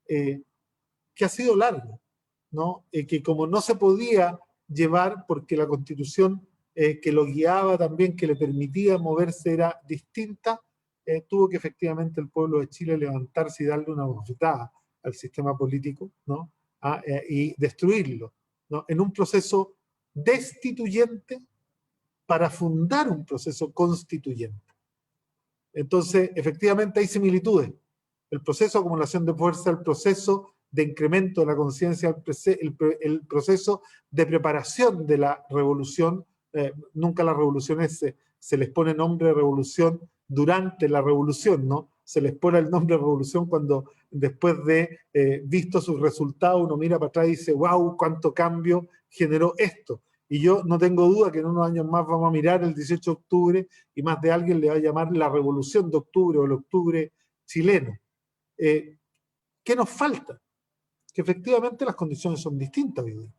que ha sido largo, ¿no? Que como no se podía llevar porque la Constitución que lo guiaba también, que le permitía moverse, era distinta, tuvo que efectivamente el pueblo de Chile levantarse y darle una bofetada al sistema político, ¿no? Y destruirlo, ¿no? En un proceso destituyente para fundar un proceso constituyente. Entonces, efectivamente hay similitudes. El proceso de acumulación de fuerza, el proceso de incremento de la conciencia, el proceso de preparación de la revolución. Nunca las revoluciones se les pone nombre de revolución durante la revolución, ¿no? Se les pone el nombre de revolución cuando después de visto sus resultados uno mira para atrás y dice, wow, cuánto cambio generó esto. Y yo no tengo duda que en unos años más vamos a mirar el 18 de octubre y más de alguien le va a llamar la revolución de octubre o el octubre chileno. ¿Qué nos falta? Que efectivamente las condiciones son distintas hoy día.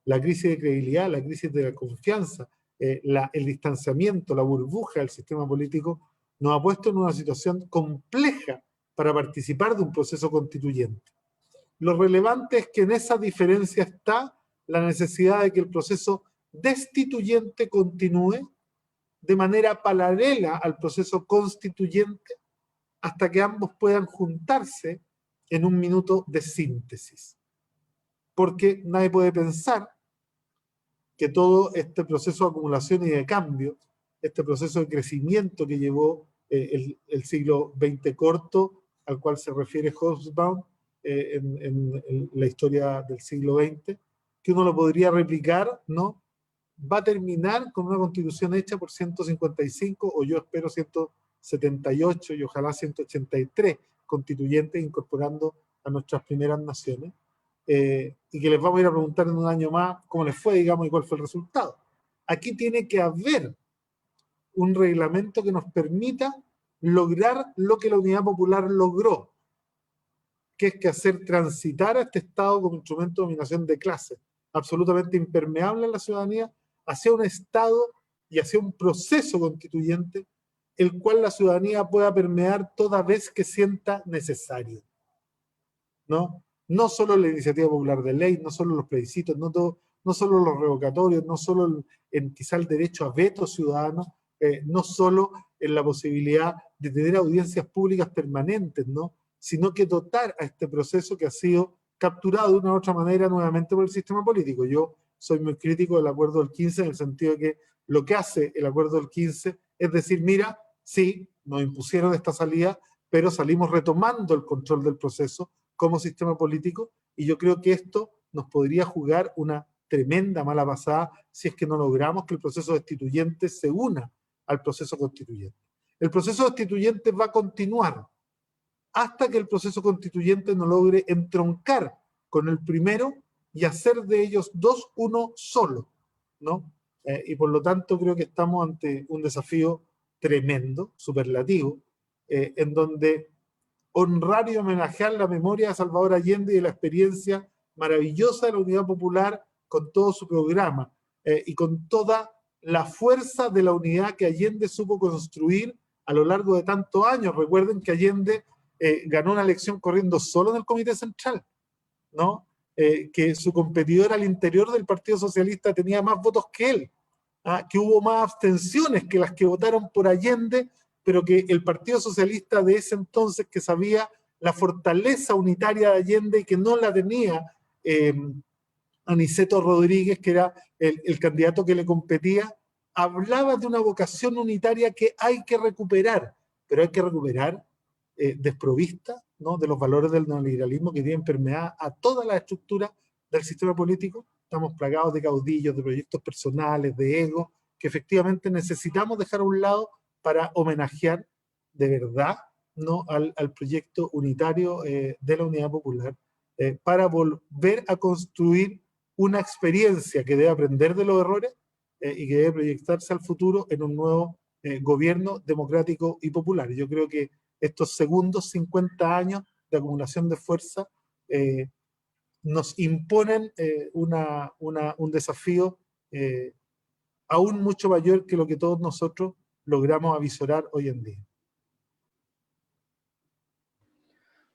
La crisis de credibilidad, la crisis de la confianza, el distanciamiento, la burbuja del sistema político nos ha puesto en una situación compleja para participar de un proceso constituyente. Lo relevante es que en esa diferencia está la necesidad de que el proceso destituyente continúe de manera paralela al proceso constituyente hasta que ambos puedan juntarse en un minuto de síntesis. Porque nadie puede pensar que todo este proceso de acumulación y de cambio, este proceso de crecimiento que llevó el siglo XX corto, al cual se refiere Hobsbawm en la historia del siglo XX, que uno lo podría replicar, ¿no? Va a terminar con una constitución hecha por 155, o yo espero 178 y ojalá 183 constituyentes incorporando a nuestras primeras naciones, y que les vamos a ir a preguntar en un año más cómo les fue, digamos, y cuál fue el resultado. Aquí tiene que haber un reglamento que nos permita lograr lo que la Unidad Popular logró, que es que hacer transitar a este Estado como instrumento de dominación de clase, absolutamente impermeable a la ciudadanía, hacia un Estado y hacia un proceso constituyente, el cual la ciudadanía pueda permear toda vez que sienta necesario, ¿no? No solo la iniciativa popular de ley, no solo los plebiscitos, no solo los revocatorios, no solo quizá el derecho a veto ciudadano, no solo en la posibilidad de tener audiencias públicas permanentes, ¿no? Sino que dotar a este proceso que ha sido capturado de una u otra manera nuevamente por el sistema político. Yo soy muy crítico del acuerdo del 15 en el sentido de que lo que hace el acuerdo del 15 es decir, mira, sí, nos impusieron esta salida, pero salimos retomando el control del proceso como sistema político, y yo creo que esto nos podría jugar una tremenda mala pasada si es que no logramos que el proceso destituyente se una al proceso constituyente. El proceso destituyente va a continuar hasta que el proceso constituyente no logre entroncar con el primero y hacer de ellos dos uno solo, ¿no? Y por lo tanto creo que estamos ante un desafío tremendo, superlativo, en donde honrar y homenajear la memoria de Salvador Allende y de la experiencia maravillosa de la Unidad Popular con todo su programa y con toda la fuerza de la unidad que Allende supo construir a lo largo de tantos años. Recuerden que Allende ganó una elección corriendo solo en el Comité Central, ¿no? Que su competidor al interior del Partido Socialista tenía más votos que él, que hubo más abstenciones que las que votaron por Allende, pero que el Partido Socialista de ese entonces, que sabía la fortaleza unitaria de Allende y que no la tenía Aniceto Rodríguez, que era el candidato que le competía, hablaba de una vocación unitaria que hay que recuperar, pero hay que recuperar desprovista, ¿no?, de los valores del neoliberalismo que tienen permeada a toda la estructura del sistema político. Estamos plagados de caudillos, de proyectos personales, de ego, que efectivamente necesitamos dejar a un lado para homenajear de verdad, ¿no?, al proyecto unitario de la Unidad Popular, para volver a construir una experiencia que debe aprender de los errores y que debe proyectarse al futuro en un nuevo gobierno democrático y popular. Yo creo que estos segundos 50 años de acumulación de fuerza nos imponen un desafío aún mucho mayor que lo que todos nosotros logramos avisorar hoy en día.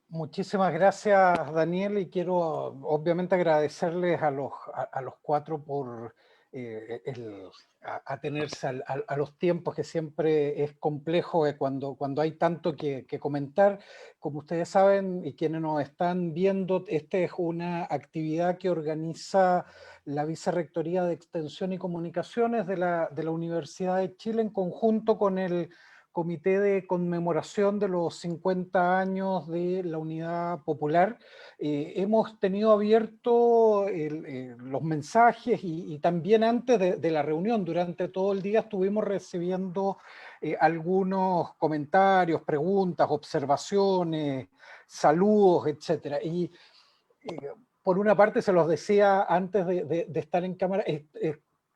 Muchísimas gracias, Daniel, y quiero obviamente agradecerles a los cuatro por atenerse a los tiempos, que siempre es complejo cuando hay tanto que comentar. Como ustedes saben, y quienes nos están viendo, esta es una actividad que organiza la Vicerrectoría de Extensión y Comunicaciones de la Universidad de Chile en conjunto con el comité de conmemoración de los 50 años de la Unidad Popular. Hemos tenido abierto los mensajes y también antes de la reunión, durante todo el día estuvimos recibiendo algunos comentarios, preguntas, observaciones, saludos, etc. Y por una parte, se los decía antes de estar en cámara,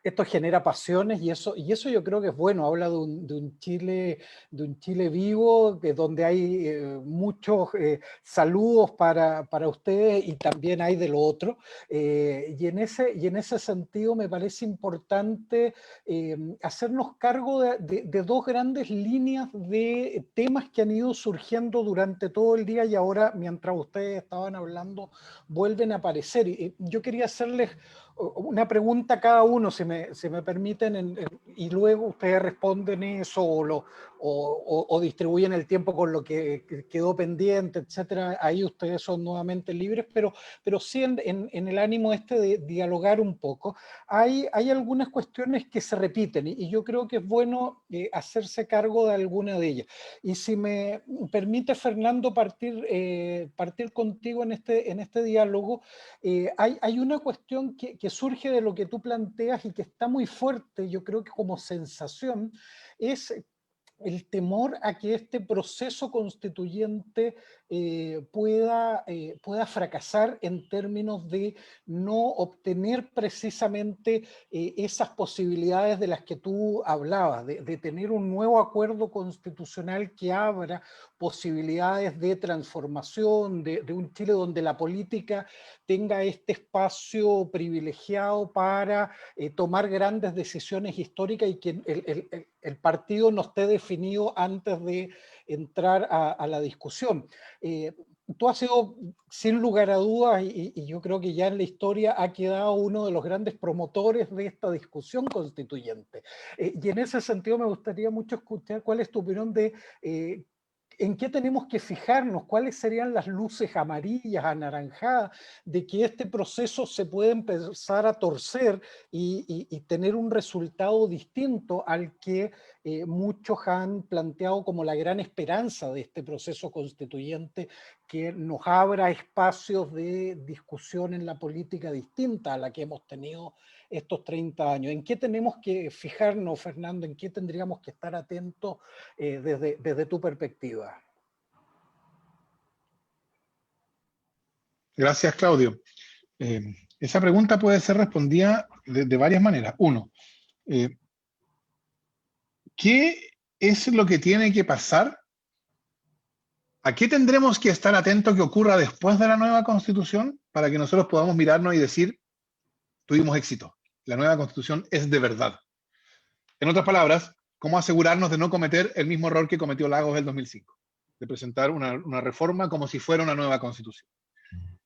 esto genera pasiones y eso yo creo que es bueno. Habla de un Chile vivo, donde hay muchos saludos para ustedes y también hay de lo otro. Y en ese sentido me parece importante hacernos cargo de dos grandes líneas de temas que han ido surgiendo durante todo el día y ahora, mientras ustedes estaban hablando, vuelven a aparecer. Y yo quería hacerles una pregunta a cada uno, si me permiten, y luego ustedes responden eso o distribuyen el tiempo con lo que quedó pendiente, etcétera. Ahí ustedes son nuevamente libres, pero sí en el ánimo de dialogar un poco. Hay algunas cuestiones que se repiten y yo creo que es bueno hacerse cargo de alguna de ellas. Y si me permite, Fernando, partir contigo en este diálogo, hay una cuestión que surge de lo que tú planteas y que está muy fuerte, yo creo que como sensación, es el temor a que este proceso constituyente pueda fracasar en términos de no obtener precisamente esas posibilidades de las que tú hablabas, de tener un nuevo acuerdo constitucional que abra posibilidades de transformación, de un Chile donde la política tenga este espacio privilegiado para tomar grandes decisiones históricas y que el partido no esté definido antes de entrar a la discusión. Tú has sido, sin lugar a dudas, y yo creo que ya en la historia ha quedado uno de los grandes promotores de esta discusión constituyente. Y en ese sentido me gustaría mucho escuchar cuál es tu opinión de en qué tenemos que fijarnos, cuáles serían las luces amarillas, anaranjadas, de que este proceso se puede empezar a torcer y tener un resultado distinto al que muchos han planteado como la gran esperanza de este proceso constituyente, que nos abra espacios de discusión en la política distinta a la que hemos tenido estos 30 años. ¿En qué tenemos que fijarnos, Fernando? ¿En qué tendríamos que estar atentos desde tu perspectiva? Gracias, Claudio. Esa pregunta puede ser respondida de varias maneras. Uno, ¿qué es lo que tiene que pasar? ¿A qué tendremos que estar atentos que ocurra después de la nueva Constitución para que nosotros podamos mirarnos y decir, tuvimos éxito, la nueva Constitución es de verdad? En otras palabras, ¿cómo asegurarnos de no cometer el mismo error que cometió Lagos en el 2005? De presentar una reforma como si fuera una nueva Constitución.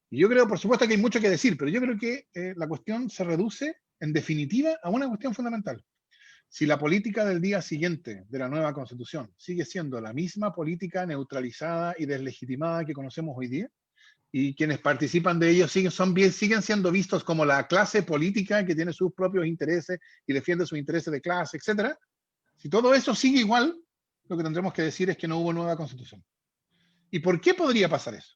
Y yo creo, por supuesto, que hay mucho que decir, pero yo creo que la cuestión se reduce, en definitiva, a una cuestión fundamental. Si la política del día siguiente de la nueva Constitución sigue siendo la misma política neutralizada y deslegitimada que conocemos hoy día, y quienes participan de ello siguen siendo vistos como la clase política que tiene sus propios intereses y defiende sus intereses de clase, etc. Si todo eso sigue igual, lo que tendremos que decir es que no hubo nueva Constitución. ¿Y por qué podría pasar eso?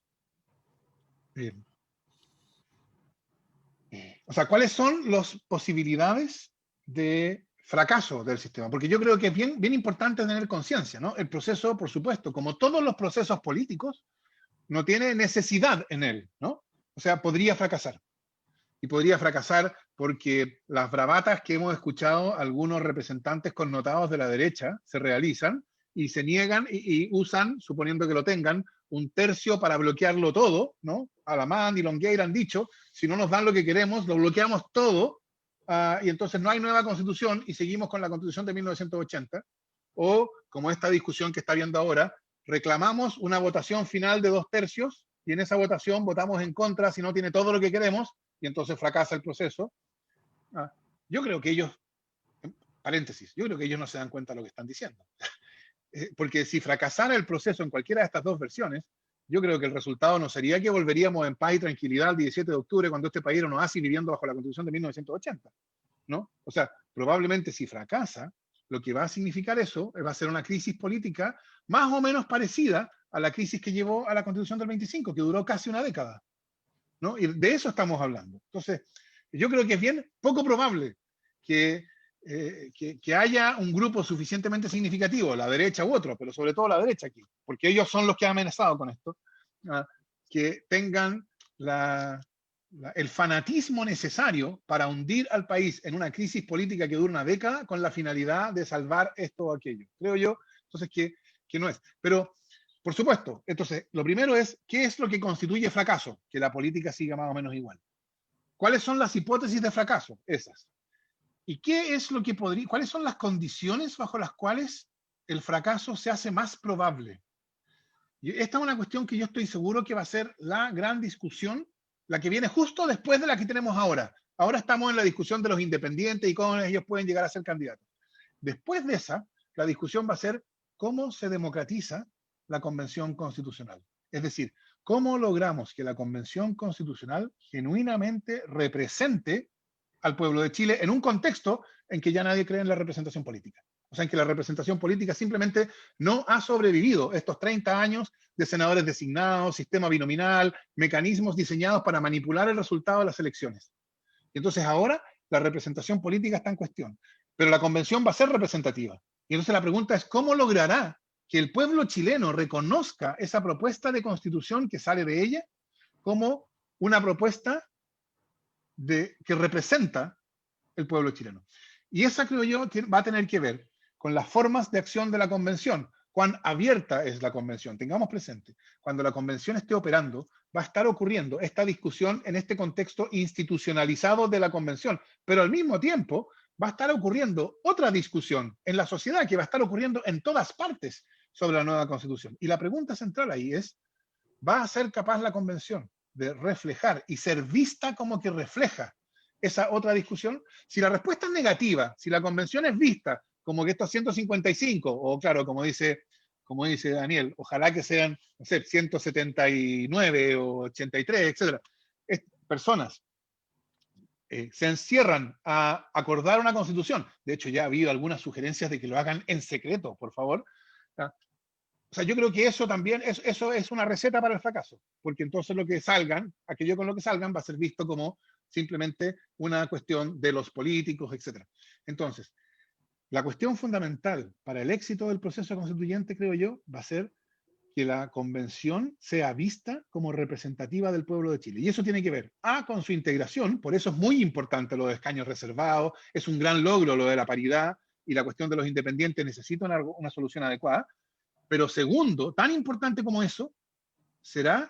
O sea, ¿cuáles son las posibilidades de fracaso del sistema? Porque yo creo que es bien importante tener conciencia, ¿no? El proceso, por supuesto, como todos los procesos políticos, no tiene necesidad en él, ¿no? O sea, podría fracasar. Y podría fracasar porque las bravatas que hemos escuchado algunos representantes connotados de la derecha se realizan y se niegan y usan, suponiendo que lo tengan, un tercio para bloquearlo todo, ¿no? Alamán y Longueira han dicho, si no nos dan lo que queremos, lo bloqueamos todo, y entonces no hay nueva constitución y seguimos con la constitución de 1980, o como esta discusión que está viendo ahora, reclamamos una votación final de 2/3 y en esa votación votamos en contra si no tiene todo lo que queremos y entonces fracasa el proceso. Yo creo que ellos, paréntesis, yo creo que ellos no se dan cuenta de lo que están diciendo. Porque si fracasara el proceso en cualquiera de estas dos versiones, yo creo que el resultado no sería que volveríamos en paz y tranquilidad el 17 de octubre cuando este país era un oasis viviendo bajo la Constitución de 1980, ¿no? O sea, probablemente si fracasa, lo que va a significar eso va a ser una crisis política más o menos parecida a la crisis que llevó a la Constitución del 25, que duró casi una década, ¿no? Y de eso estamos hablando. Entonces, yo creo que es bien poco probable que haya un grupo suficientemente significativo, la derecha u otro, pero sobre todo la derecha aquí, porque ellos son los que han amenazado con esto, que tengan el fanatismo necesario para hundir al país en una crisis política que dura una década con la finalidad de salvar esto o aquello. Creo yo, entonces, que no es. Pero, por supuesto, entonces, lo primero es, ¿qué es lo que constituye fracaso? Que la política siga más o menos igual. ¿Cuáles son las hipótesis de fracaso? Esas. ¿Y qué es lo que cuáles son las condiciones bajo las cuales el fracaso se hace más probable? Y esta es una cuestión que yo estoy seguro que va a ser la gran discusión, la que viene justo después de la que tenemos ahora. Ahora estamos en la discusión de los independientes y cómo ellos pueden llegar a ser candidatos. Después de esa, la discusión va a ser cómo se democratiza la Convención Constitucional. Es decir, cómo logramos que la Convención Constitucional genuinamente represente al pueblo de Chile en un contexto en que ya nadie cree en la representación política. O sea, en que la representación política simplemente no ha sobrevivido estos 30 años de senadores designados, sistema binominal, mecanismos diseñados para manipular el resultado de las elecciones. Y entonces ahora la representación política está en cuestión. Pero la convención va a ser representativa. Y entonces la pregunta es, ¿cómo logrará que el pueblo chileno reconozca esa propuesta de constitución que sale de ella como una propuesta que representa el pueblo chileno? Y esa, creo yo, va a tener que ver con las formas de acción de la convención. Cuán abierta es la convención. Tengamos presente, cuando la convención esté operando, va a estar ocurriendo esta discusión en este contexto institucionalizado de la convención, pero al mismo tiempo va a estar ocurriendo otra discusión en la sociedad que va a estar ocurriendo en todas partes sobre la nueva constitución. Y la pregunta central ahí es, ¿va a ser capaz la convención de reflejar y ser vista como que refleja esa otra discusión? Si la respuesta es negativa, si la convención es vista como que estos 155, o claro, como dice Daniel, ojalá que sean, no sé, 179 o 83, etcétera, personas se encierran a acordar una constitución. De hecho, ya ha habido algunas sugerencias de que lo hagan en secreto, por favor. O sea, yo creo que eso también eso es una receta para el fracaso, porque entonces lo que salgan, aquello con lo que salgan, va a ser visto como simplemente una cuestión de los políticos, etc. Entonces, la cuestión fundamental para el éxito del proceso constituyente, creo yo, va a ser que la convención sea vista como representativa del pueblo de Chile. Y eso tiene que ver, con su integración, por eso es muy importante lo de escaños reservados, es un gran logro lo de la paridad, y la cuestión de los independientes necesita una solución adecuada. Pero segundo, tan importante como eso, será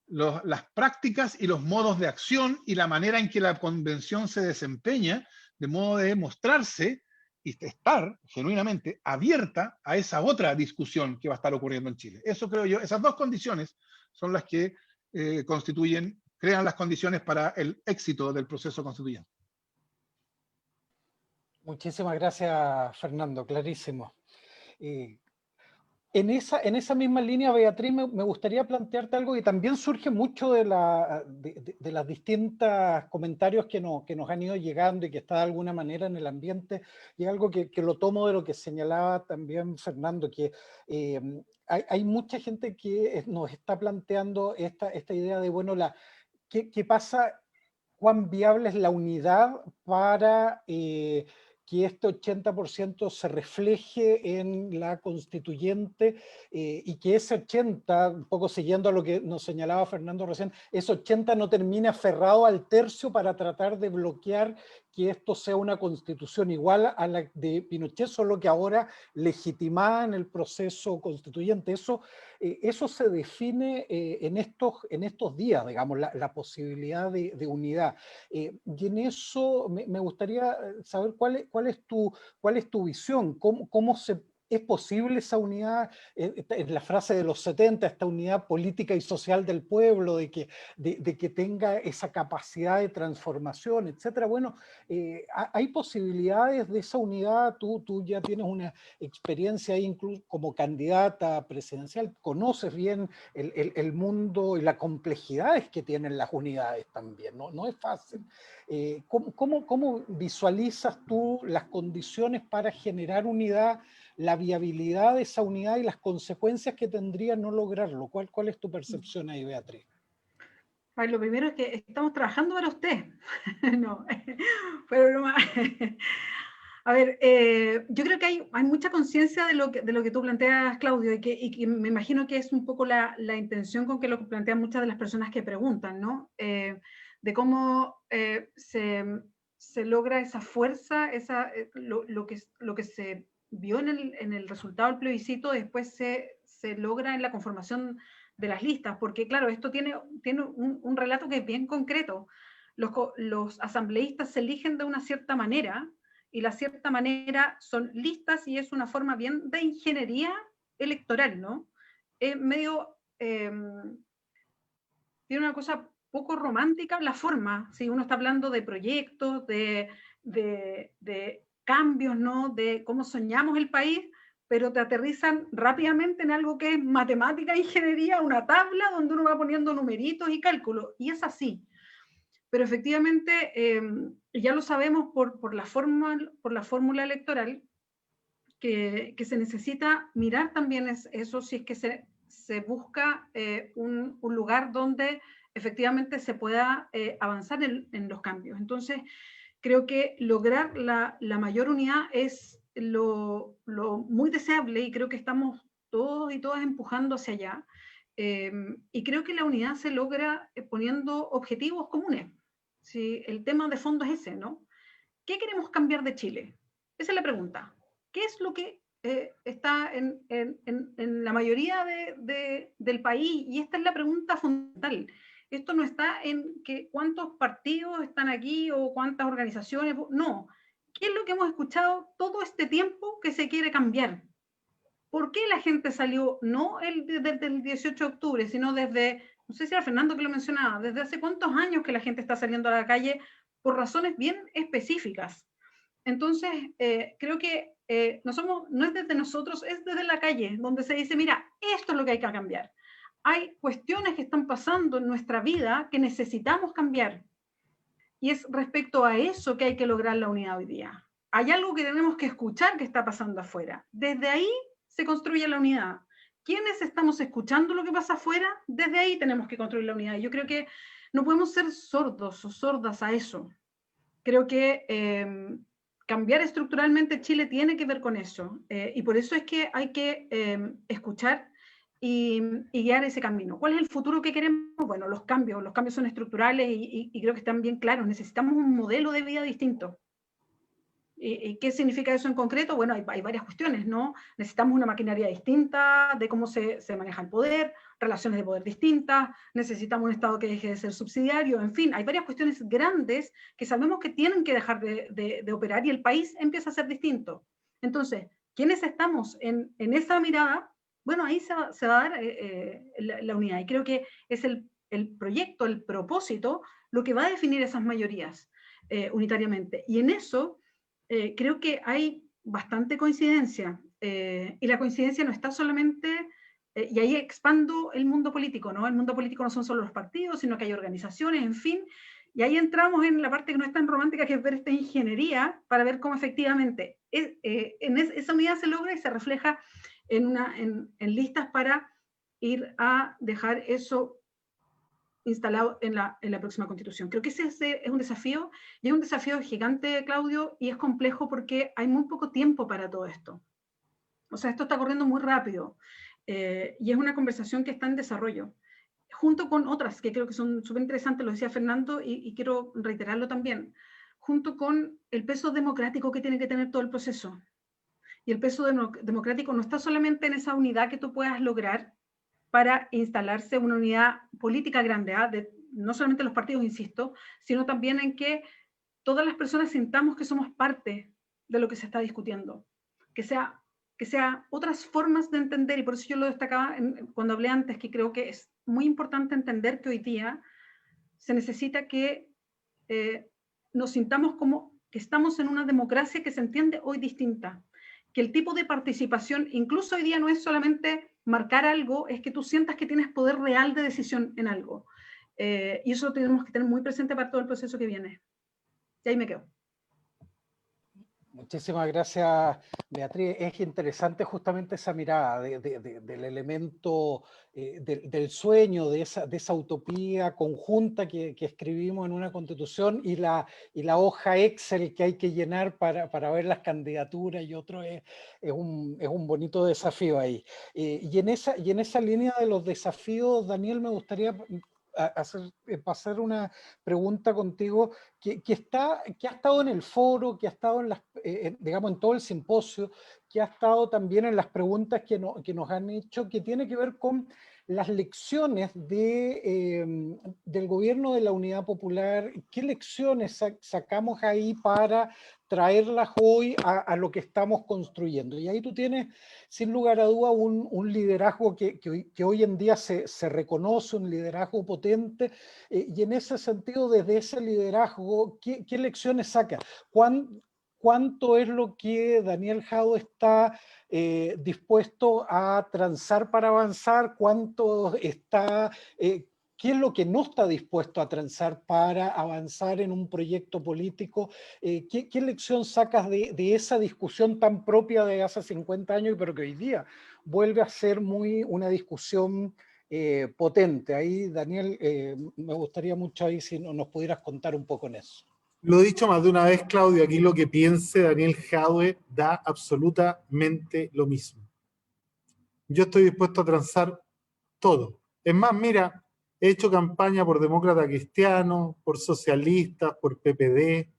las prácticas y los modos de acción y la manera en que la convención se desempeña, de modo de mostrarse y estar genuinamente abierta a esa otra discusión que va a estar ocurriendo en Chile. Eso creo yo, esas dos condiciones son las que crean las condiciones para el éxito del proceso constituyente. Muchísimas gracias, Fernando, clarísimo. En esa misma línea, Beatriz, me gustaría plantearte algo que también surge mucho de las distintas comentarios que nos han ido llegando y que está de alguna manera en el ambiente, y algo que lo tomo de lo que señalaba también Fernando, que hay mucha gente que nos está planteando esta idea de, bueno, ¿qué pasa? ¿Cuán viable es la unidad para que este 80% se refleje en la constituyente y que ese 80, un poco siguiendo a lo que nos señalaba Fernando recién, ese 80 no termine aferrado al tercio para tratar de bloquear que esto sea una constitución igual a la de Pinochet, solo que ahora legitimada en el proceso constituyente? Eso se define en estos días, digamos, la posibilidad de unidad. Y en eso me gustaría saber cuál es tu visión, cómo se ¿Es posible esa unidad, en la frase de los 70, esta unidad política y social del pueblo, de que tenga esa capacidad de transformación, etcétera? Bueno, ¿hay posibilidades de esa unidad? Tú ya tienes una experiencia ahí incluso como candidata presidencial, conoces bien el mundo y las complejidades que tienen las unidades también, no es fácil. ¿Cómo visualizas tú las condiciones para generar unidad, la viabilidad de esa unidad y las consecuencias que tendría no lograrlo? ¿Cuál es tu percepción ahí, Beatriz? Ay, lo primero es que estamos trabajando para usted. No, pero broma. A ver, yo creo que hay mucha conciencia de lo que tú planteas, Claudio, y que me imagino que es un poco la intención con que lo plantean muchas de las personas que preguntan, ¿no? De cómo se logra esa fuerza, lo que se vio en el resultado del plebiscito, después se logra en la conformación de las listas, porque claro, esto tiene un relato que es bien concreto. Los asambleístas se eligen de una cierta manera, y la cierta manera son listas, y es una forma bien de ingeniería electoral, ¿no? Medio, tiene una cosa poco romántica la forma, si uno está hablando de proyectos, de cambios, ¿no? De cómo soñamos el país, pero te aterrizan rápidamente en algo que es matemática, ingeniería, una tabla donde uno va poniendo numeritos y cálculos, y es así. Pero efectivamente, ya lo sabemos por la fórmula electoral, que se necesita mirar también eso si es que se busca un lugar donde efectivamente se pueda avanzar en los cambios. Entonces, creo que lograr la mayor unidad es lo muy deseable, y creo que estamos todos y todas empujando hacia allá. Y creo que la unidad se logra poniendo objetivos comunes. Sí, el tema de fondo es ese, ¿no? ¿Qué queremos cambiar de Chile? Esa es la pregunta. ¿Qué es lo que está en la mayoría del país? Y esta es la pregunta fundamental. Esto no está en que cuántos partidos están aquí o cuántas organizaciones, no. ¿Qué es lo que hemos escuchado todo este tiempo que se quiere cambiar? ¿Por qué la gente salió no desde el 18 de octubre, sino desde, no sé si era Fernando que lo mencionaba, desde hace cuántos años que la gente está saliendo a la calle por razones bien específicas? Entonces, creo que no es desde nosotros, es desde la calle, donde se dice, mira, esto es lo que hay que cambiar. Hay cuestiones que están pasando en nuestra vida que necesitamos cambiar. Y es respecto a eso que hay que lograr la unidad hoy día. Hay algo que tenemos que escuchar que está pasando afuera. Desde ahí se construye la unidad. ¿Quiénes estamos escuchando lo que pasa afuera? Desde ahí tenemos que construir la unidad. Yo creo que no podemos ser sordos o sordas a eso. Creo que cambiar estructuralmente Chile tiene que ver con eso. Y por eso es que hay que escuchar y guiar ese camino. ¿Cuál es el futuro que queremos? Bueno, los cambios son estructurales y creo que están bien claros. Necesitamos un modelo de vida distinto. ¿Y qué significa eso en concreto? Bueno, hay varias cuestiones, ¿no? Necesitamos una maquinaria distinta de cómo se maneja el poder, relaciones de poder distintas, necesitamos un Estado que deje de ser subsidiario, en fin, hay varias cuestiones grandes que sabemos que tienen que dejar de operar y el país empieza a ser distinto. Entonces, ¿quiénes estamos en esa mirada? Bueno, ahí se va a dar la unidad, y creo que es el proyecto, el propósito, lo que va a definir esas mayorías unitariamente. Y en eso creo que hay bastante coincidencia, y la coincidencia no está solamente, y ahí expando el mundo político, ¿no? El mundo político no son solo los partidos, sino que hay organizaciones, en fin, y ahí entramos en la parte que no es tan romántica, que es ver esta ingeniería para ver cómo efectivamente esa unidad se logra y se refleja en listas para ir a dejar eso instalado en la próxima constitución. Creo que ese es un desafío, y es un desafío gigante, Claudio, y es complejo porque hay muy poco tiempo para todo esto. O sea, esto está corriendo muy rápido, y es una conversación que está en desarrollo, junto con otras que creo que son súper interesantes, lo decía Fernando, y quiero reiterarlo también, junto con el peso democrático que tiene que tener todo el proceso. Y el peso democrático no está solamente en esa unidad que tú puedas lograr para instalarse una unidad política grande, no solamente los partidos, insisto, sino también en que todas las personas sintamos que somos parte de lo que se está discutiendo, que que sea otras formas de entender, y por eso yo lo destacaba cuando hablé antes, que creo que es muy importante entender que hoy día se necesita que nos sintamos como que estamos en una democracia que se entiende hoy distinta, que el tipo de participación, incluso hoy día, no es solamente marcar algo, es que tú sientas que tienes poder real de decisión en algo. Y eso lo tenemos que tener muy presente para todo el proceso que viene. Y ahí me quedo. Muchísimas gracias, Beatriz. Es interesante justamente esa mirada del elemento del sueño, de esa utopía conjunta que escribimos en una constitución y la hoja Excel que hay que llenar para ver las candidaturas, y otro es un bonito desafío ahí. Y en esa línea de los desafíos, Daniel, me gustaría hacer una pregunta contigo que ha estado en el foro, que ha estado digamos, en todo el simposio, que ha estado también en las preguntas que nos han hecho, que tiene que ver con las lecciones del gobierno de la Unidad Popular. ¿Qué lecciones sacamos ahí para traerlas hoy a lo que estamos construyendo? Y ahí tú tienes, sin lugar a duda, un liderazgo que hoy en día se reconoce, un liderazgo potente, y en ese sentido, desde ese liderazgo, ¿qué lecciones saca? ¿Cuánto es lo que Daniel Jadue está dispuesto a transar para avanzar? ¿Cuánto está... ¿Qué es lo que no está dispuesto a transar para avanzar en un proyecto político? ¿Qué lección sacas de esa discusión tan propia de hace 50 años, pero que hoy día vuelve a ser una discusión potente? Ahí, Daniel, me gustaría mucho ahí si nos pudieras contar un poco en eso. Lo he dicho más de una vez, Claudio, aquí lo que piense Daniel Jadue da absolutamente lo mismo. Yo estoy dispuesto a transar todo. Es más, mira, he hecho campaña por demócrata cristiano, por socialistas, por PPD,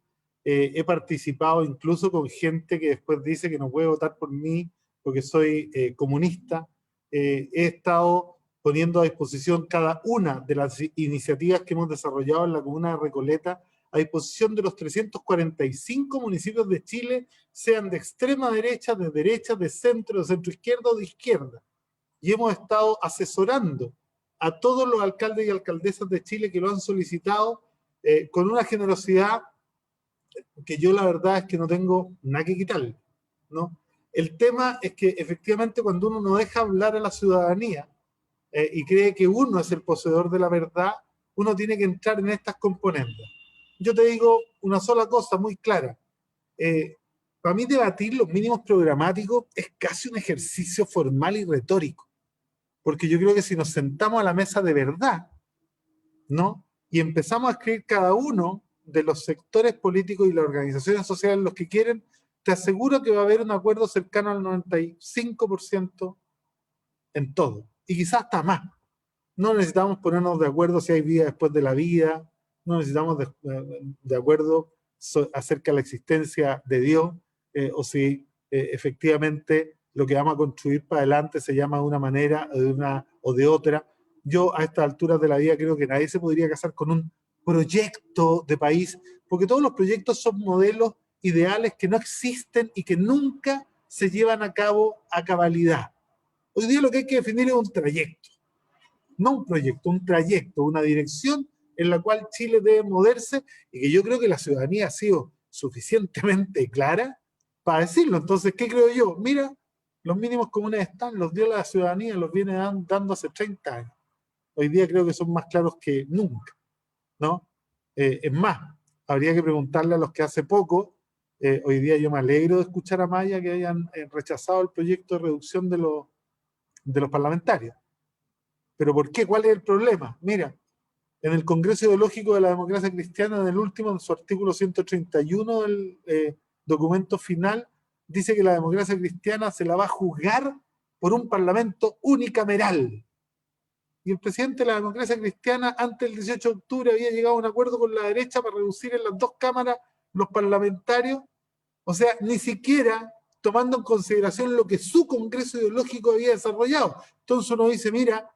he participado incluso con gente que después dice que no puede votar por mí porque soy comunista. He estado poniendo a disposición cada una de las iniciativas que hemos desarrollado en la comuna de Recoleta a disposición de los 345 municipios de Chile, sean de extrema derecha, de centro izquierda o de izquierda. Y hemos estado asesorando a todos los alcaldes y alcaldesas de Chile que lo han solicitado con una generosidad que yo la verdad es que no tengo nada que quitarle, ¿no? El tema es que efectivamente cuando uno no deja hablar a la ciudadanía y cree que uno es el poseedor de la verdad, uno tiene que entrar en estas componentes. Yo te digo una sola cosa muy clara. Para mí debatir los mínimos programáticos es casi un ejercicio formal y retórico. Porque yo creo que si nos sentamos a la mesa de verdad, ¿no? Y empezamos a escribir cada uno de los sectores políticos y las organizaciones sociales los que quieren, te aseguro que va a haber un acuerdo cercano al 95% en todo. Y quizás hasta más. No necesitamos ponernos de acuerdo si hay vida después de la vida, no necesitamos de acuerdo acerca de la existencia de Dios, o si efectivamente lo que vamos a construir para adelante se llama de una manera o de otra. Yo a estas alturas de la vida creo que nadie se podría casar con un proyecto de país, porque todos los proyectos son modelos ideales que no existen y que nunca se llevan a cabo a cabalidad. Hoy día lo que hay que definir es un trayecto, no un proyecto, un trayecto, una dirección en la cual Chile debe moverse, y que yo creo que la ciudadanía ha sido suficientemente clara para decirlo. Entonces, ¿qué creo yo? Mira, los mínimos comunes están, los dio la ciudadanía, los viene dando hace 30 años. Hoy día creo que son más claros que nunca, ¿no? Es más, habría que preguntarle a los que hace poco, hoy día yo me alegro de escuchar a Maya que hayan rechazado el proyecto de reducción de los parlamentarios. ¿Pero por qué? ¿Cuál es el problema? Mira, en el Congreso Ideológico de la Democracia Cristiana, en el último, en su artículo 131 del documento final, dice que la democracia cristiana se la va a juzgar por un parlamento unicameral. Y el presidente de la democracia cristiana, antes del 18 de octubre, había llegado a un acuerdo con la derecha para reducir en las dos cámaras los parlamentarios. O sea, ni siquiera tomando en consideración lo que su Congreso Ideológico había desarrollado. Entonces uno dice, mira,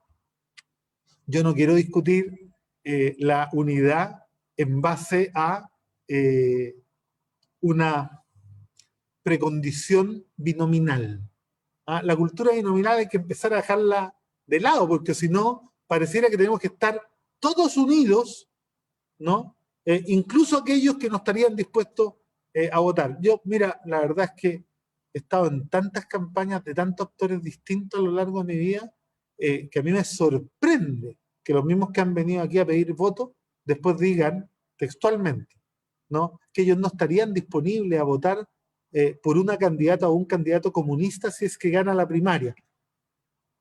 yo no quiero discutir la unidad en base a una precondición binominal. La cultura binominal hay que empezar a dejarla de lado, porque si no, pareciera que tenemos que estar todos unidos, ¿no? Incluso aquellos que no estarían dispuestos a votar. Yo, mira, la verdad es que he estado en tantas campañas de tantos actores distintos a lo largo de mi vida, que a mí me sorprende que los mismos que han venido aquí a pedir votos, después digan textualmente, ¿no?, que ellos no estarían disponibles a votar por una candidata o un candidato comunista si es que gana la primaria.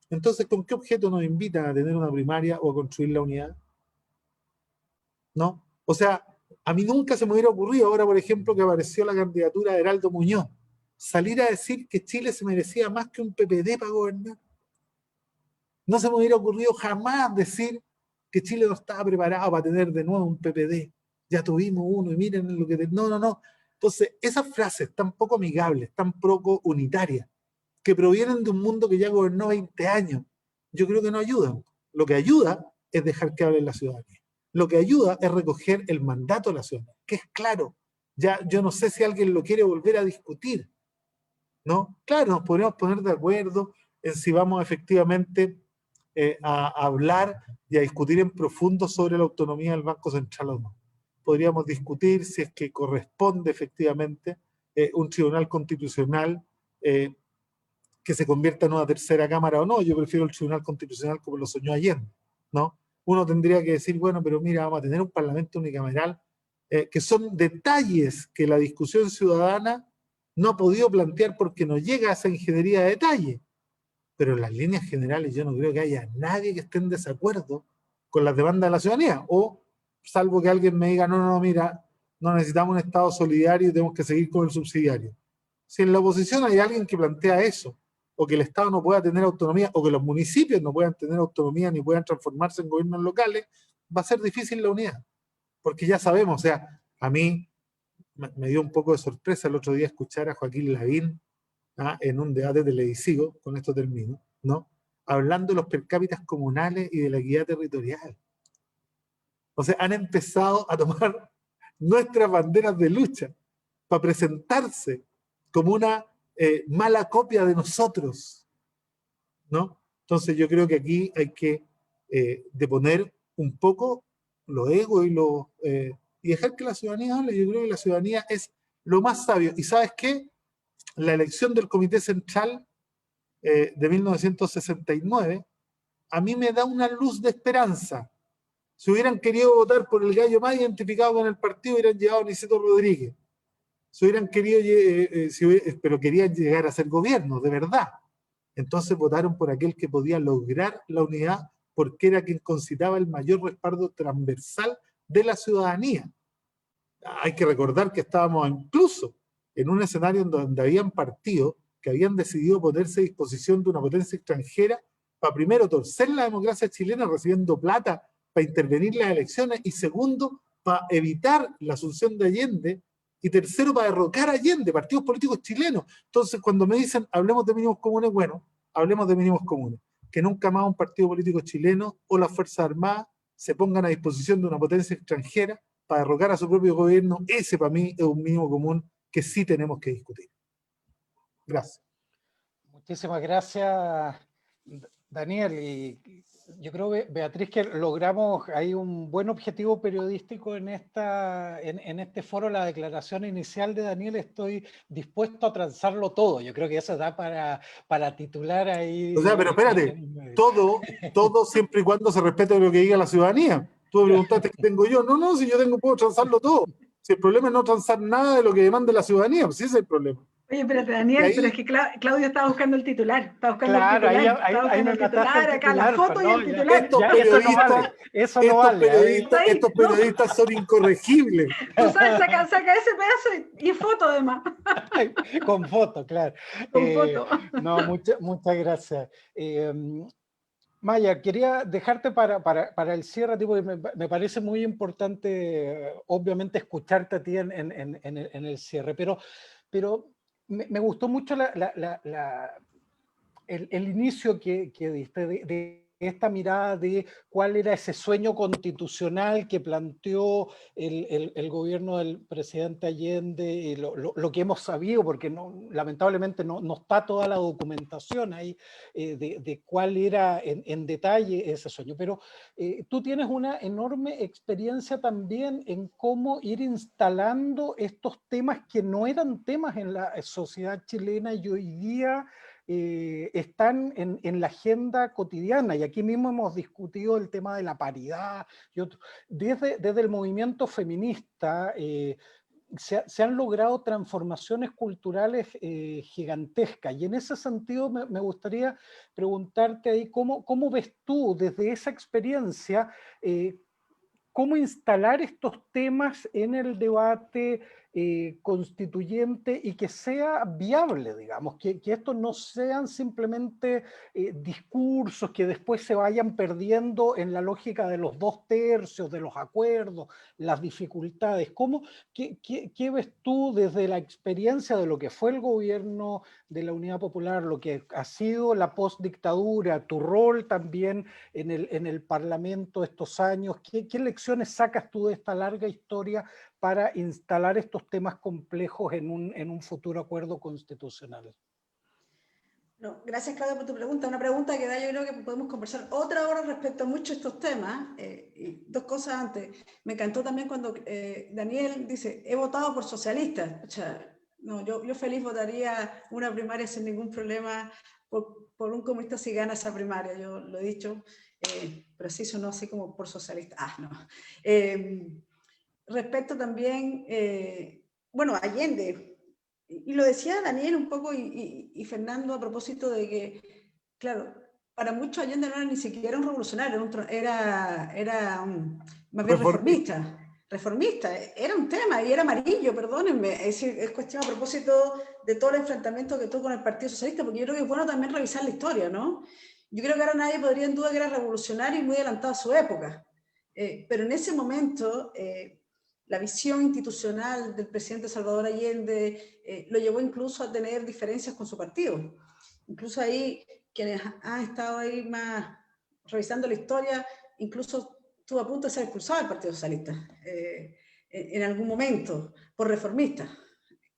Entonces, ¿con qué objeto nos invitan a tener una primaria o a construir la unidad? ¿No? O sea, a mí nunca se me hubiera ocurrido, ahora por ejemplo que apareció la candidatura de Heraldo Muñoz, salir a decir que Chile se merecía más que un PPD para gobernar. No se me hubiera ocurrido jamás decir que Chile no estaba preparado para tener de nuevo un PPD. Ya tuvimos uno y miren lo que... No. Entonces, esas frases tan poco amigables, tan poco unitarias, que provienen de un mundo que ya gobernó 20 años, yo creo que no ayudan. Lo que ayuda es dejar que hable la ciudadanía. Lo que ayuda es recoger el mandato de la ciudadanía, que es claro. Ya yo no sé si alguien lo quiere volver a discutir, ¿no? Claro, nos podríamos poner de acuerdo en si vamos efectivamente a hablar y a discutir en profundo sobre la autonomía del Banco Central o no. Podríamos discutir si es que corresponde efectivamente un tribunal constitucional que se convierta en una tercera cámara o no. Yo prefiero el tribunal constitucional como lo soñó Allende, ¿no? Uno tendría que decir, bueno, pero mira, vamos a tener un parlamento unicameral, que son detalles que la discusión ciudadana no ha podido plantear porque no llega a esa ingeniería de detalle. Pero en las líneas generales yo no creo que haya nadie que esté en desacuerdo con las demandas de la ciudadanía, o salvo que alguien me diga, no, mira, no necesitamos un Estado solidario y tenemos que seguir con el subsidiario. Si en la oposición hay alguien que plantea eso, o que el Estado no pueda tener autonomía, o que los municipios no puedan tener autonomía ni puedan transformarse en gobiernos locales, va a ser difícil la unidad. Porque ya sabemos, o sea, a mí me dio un poco de sorpresa el otro día escuchar a Joaquín Lavín en un debate televisivo, con esto termino, ¿no?, hablando de los per cápitas comunales y de la equidad territorial. O sea, han empezado a tomar nuestras banderas de lucha para presentarse como una mala copia de nosotros, ¿no? Entonces yo creo que aquí hay que deponer un poco los egos y dejar que la ciudadanía hable. Yo creo que la ciudadanía es lo más sabio. ¿Y sabes qué? La elección del Comité Central de 1969 a mí me da una luz de esperanza. Si hubieran querido votar por el gallo más identificado con el partido, hubieran llevado a Niceto Rodríguez. Si hubieran querido, pero querían llegar a ser gobierno, de verdad. Entonces votaron por aquel que podía lograr la unidad, porque era quien concitaba el mayor respaldo transversal de la ciudadanía. Hay que recordar que estábamos incluso en un escenario donde habían partidos que habían decidido ponerse a disposición de una potencia extranjera para, primero, torcer la democracia chilena recibiendo plata para intervenir las elecciones, y segundo, para evitar la asunción de Allende, y tercero, para derrocar a Allende, partidos políticos chilenos. Entonces, cuando me dicen hablemos de mínimos comunes, bueno, hablemos de mínimos comunes. Que nunca más un partido político chileno o las Fuerzas Armadas se pongan a disposición de una potencia extranjera para derrocar a su propio gobierno. Ese para mí es un mínimo común que sí tenemos que discutir. Gracias. Muchísimas gracias, Daniel. Y yo creo, Beatriz, que logramos ahí un buen objetivo periodístico en este foro. La declaración inicial de Daniel, estoy dispuesto a transarlo todo. Yo creo que eso da para titular ahí. O sea, pero espérate, todo siempre y cuando se respete lo que diga la ciudadanía. Tú me preguntaste qué tengo yo. No, si yo puedo transarlo todo. Si el problema es no transar nada de lo que demande la ciudadanía, pues ese es el problema. Oye, espérate, Daniel, ahí, pero es que Claudio estaba buscando el titular. Está buscando claro, el titular. Ahí me titular, acá la foto y el titular. Estos periodistas son incorregibles. Tú sabes, saca ese pedazo y foto además. Con foto, claro. Con foto. No, muchas gracias. Maya, quería dejarte para el cierre, tipo, me parece muy importante, obviamente, escucharte a ti en el cierre, pero me gustó mucho el inicio que diste de esta mirada de cuál era ese sueño constitucional que planteó el gobierno del presidente Allende, y lo que hemos sabido, porque lamentablemente no está toda la documentación ahí de cuál era en detalle ese sueño. Pero tú tienes una enorme experiencia también en cómo ir instalando estos temas que no eran temas en la sociedad chilena y hoy día están en la agenda cotidiana, y aquí mismo hemos discutido el tema de la paridad y otro. Desde el movimiento feminista se han logrado transformaciones culturales gigantescas, y en ese sentido me gustaría preguntarte ahí cómo ves tú desde esa experiencia cómo instalar estos temas en el debate constituyente y que sea viable, digamos, que estos no sean simplemente discursos que después se vayan perdiendo en la lógica de los 2/3, de los acuerdos, las dificultades. ¿Qué ves tú desde la experiencia de lo que fue el gobierno de la Unidad Popular, lo que ha sido la postdictadura, tu rol también en el Parlamento estos años? ¿Qué lecciones sacas tú de esta larga historia para instalar estos temas complejos en un futuro acuerdo constitucional? No, gracias, Claudia, por tu pregunta. Una pregunta que da, yo creo que podemos conversar otra hora respecto a muchos de estos temas. Y dos cosas antes. Me encantó también cuando Daniel dice, he votado por socialistas. O sea, no, yo feliz votaría una primaria sin ningún problema por un comunista si gana esa primaria. Yo lo he dicho, pero sí sonó así como por socialista. No. Respecto también, bueno, Allende, y lo decía Daniel un poco y Fernando a propósito de que, claro, para muchos Allende no era ni siquiera un revolucionario, era más bien reformista, era un tema y era amarillo, perdónenme, es cuestión a propósito de todo el enfrentamiento que tuvo con el Partido Socialista, porque yo creo que es bueno también revisar la historia, ¿no? Yo creo que ahora nadie podría en duda que era revolucionario y muy adelantado a su época, pero en ese momento la visión institucional del presidente Salvador Allende lo llevó incluso a tener diferencias con su partido. Incluso ahí, quienes han estado ahí más revisando la historia, incluso estuvo a punto de ser expulsado del Partido Socialista en algún momento, por reformista.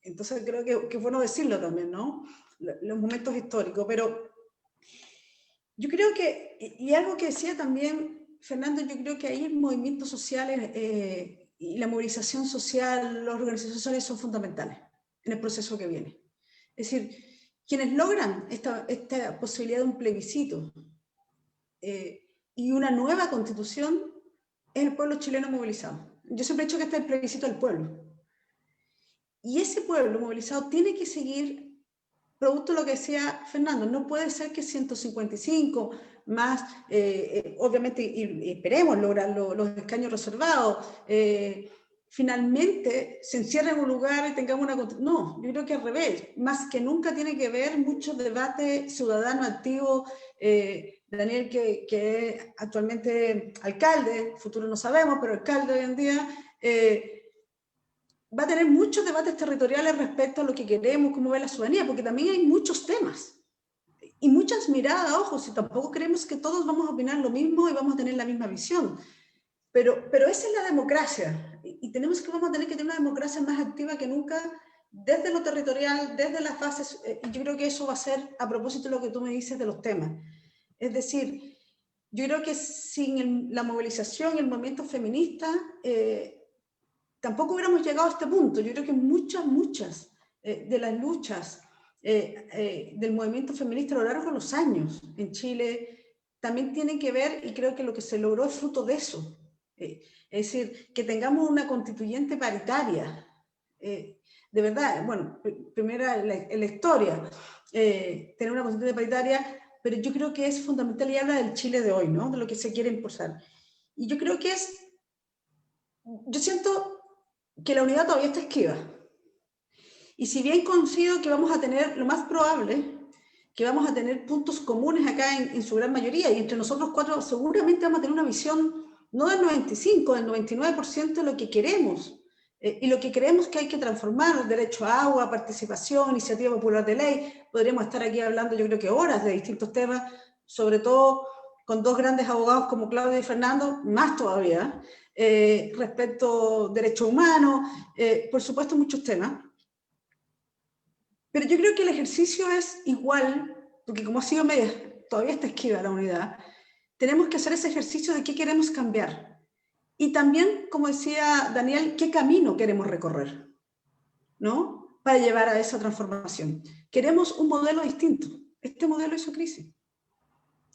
Entonces creo que es bueno decirlo también, ¿no? Los momentos históricos, pero yo creo que, y algo que decía también Fernando, yo creo que ahí movimientos sociales y la movilización social, las organizaciones sociales son fundamentales en el proceso que viene. Es decir, quienes logran esta posibilidad de un plebiscito y una nueva constitución es el pueblo chileno movilizado. Yo siempre he dicho que este es el plebiscito del pueblo. Y ese pueblo movilizado tiene que seguir, producto de lo que decía Fernando, no puede ser que 155 más, obviamente, y esperemos lograr los escaños reservados, finalmente se encierre en un lugar y tengamos una... No, yo creo que al revés, más que nunca tiene que ver mucho debate ciudadano activo. Daniel, que es actualmente alcalde, futuro no sabemos, pero alcalde hoy en día, va a tener muchos debates territoriales respecto a lo que queremos, cómo ve la ciudadanía, porque también hay muchos temas y muchas miradas, ojo, si tampoco creemos que todos vamos a opinar lo mismo y vamos a tener la misma visión. Pero esa es la democracia y vamos a tener que tener una democracia más activa que nunca desde lo territorial, desde las bases. Yo creo que eso va a ser a propósito de lo que tú me dices de los temas. Es decir, yo creo que sin la movilización y el movimiento feminista tampoco hubiéramos llegado a este punto. Yo creo que muchas de las luchas del movimiento feminista a lo largo de los años en Chile también tienen que ver, y creo que lo que se logró es fruto de eso. Es decir, que tengamos una constituyente paritaria. De verdad, bueno, primera en la historia, tener una constituyente paritaria, pero yo creo que es fundamental y habla del Chile de hoy, ¿no? De lo que se quiere impulsar. Y yo creo que yo siento que la unidad todavía está esquiva. Y si bien coincido que vamos a tener, lo más probable, que vamos a tener puntos comunes acá en su gran mayoría, y entre nosotros cuatro seguramente vamos a tener una visión no del 95, del 99% de lo que queremos, y lo que creemos que hay que transformar, derecho a agua, participación, iniciativa popular de ley. Podríamos estar aquí hablando yo creo que horas de distintos temas, sobre todo con dos grandes abogados como Claudia y Fernando, más todavía, respecto a derechos humanos, por supuesto muchos temas. Pero yo creo que el ejercicio es igual, porque como ha sido media, todavía está esquiva la unidad, tenemos que hacer ese ejercicio de qué queremos cambiar. Y también, como decía Daniel, qué camino queremos recorrer, ¿no? Para llevar a esa transformación. Queremos un modelo distinto. Este modelo hizo crisis.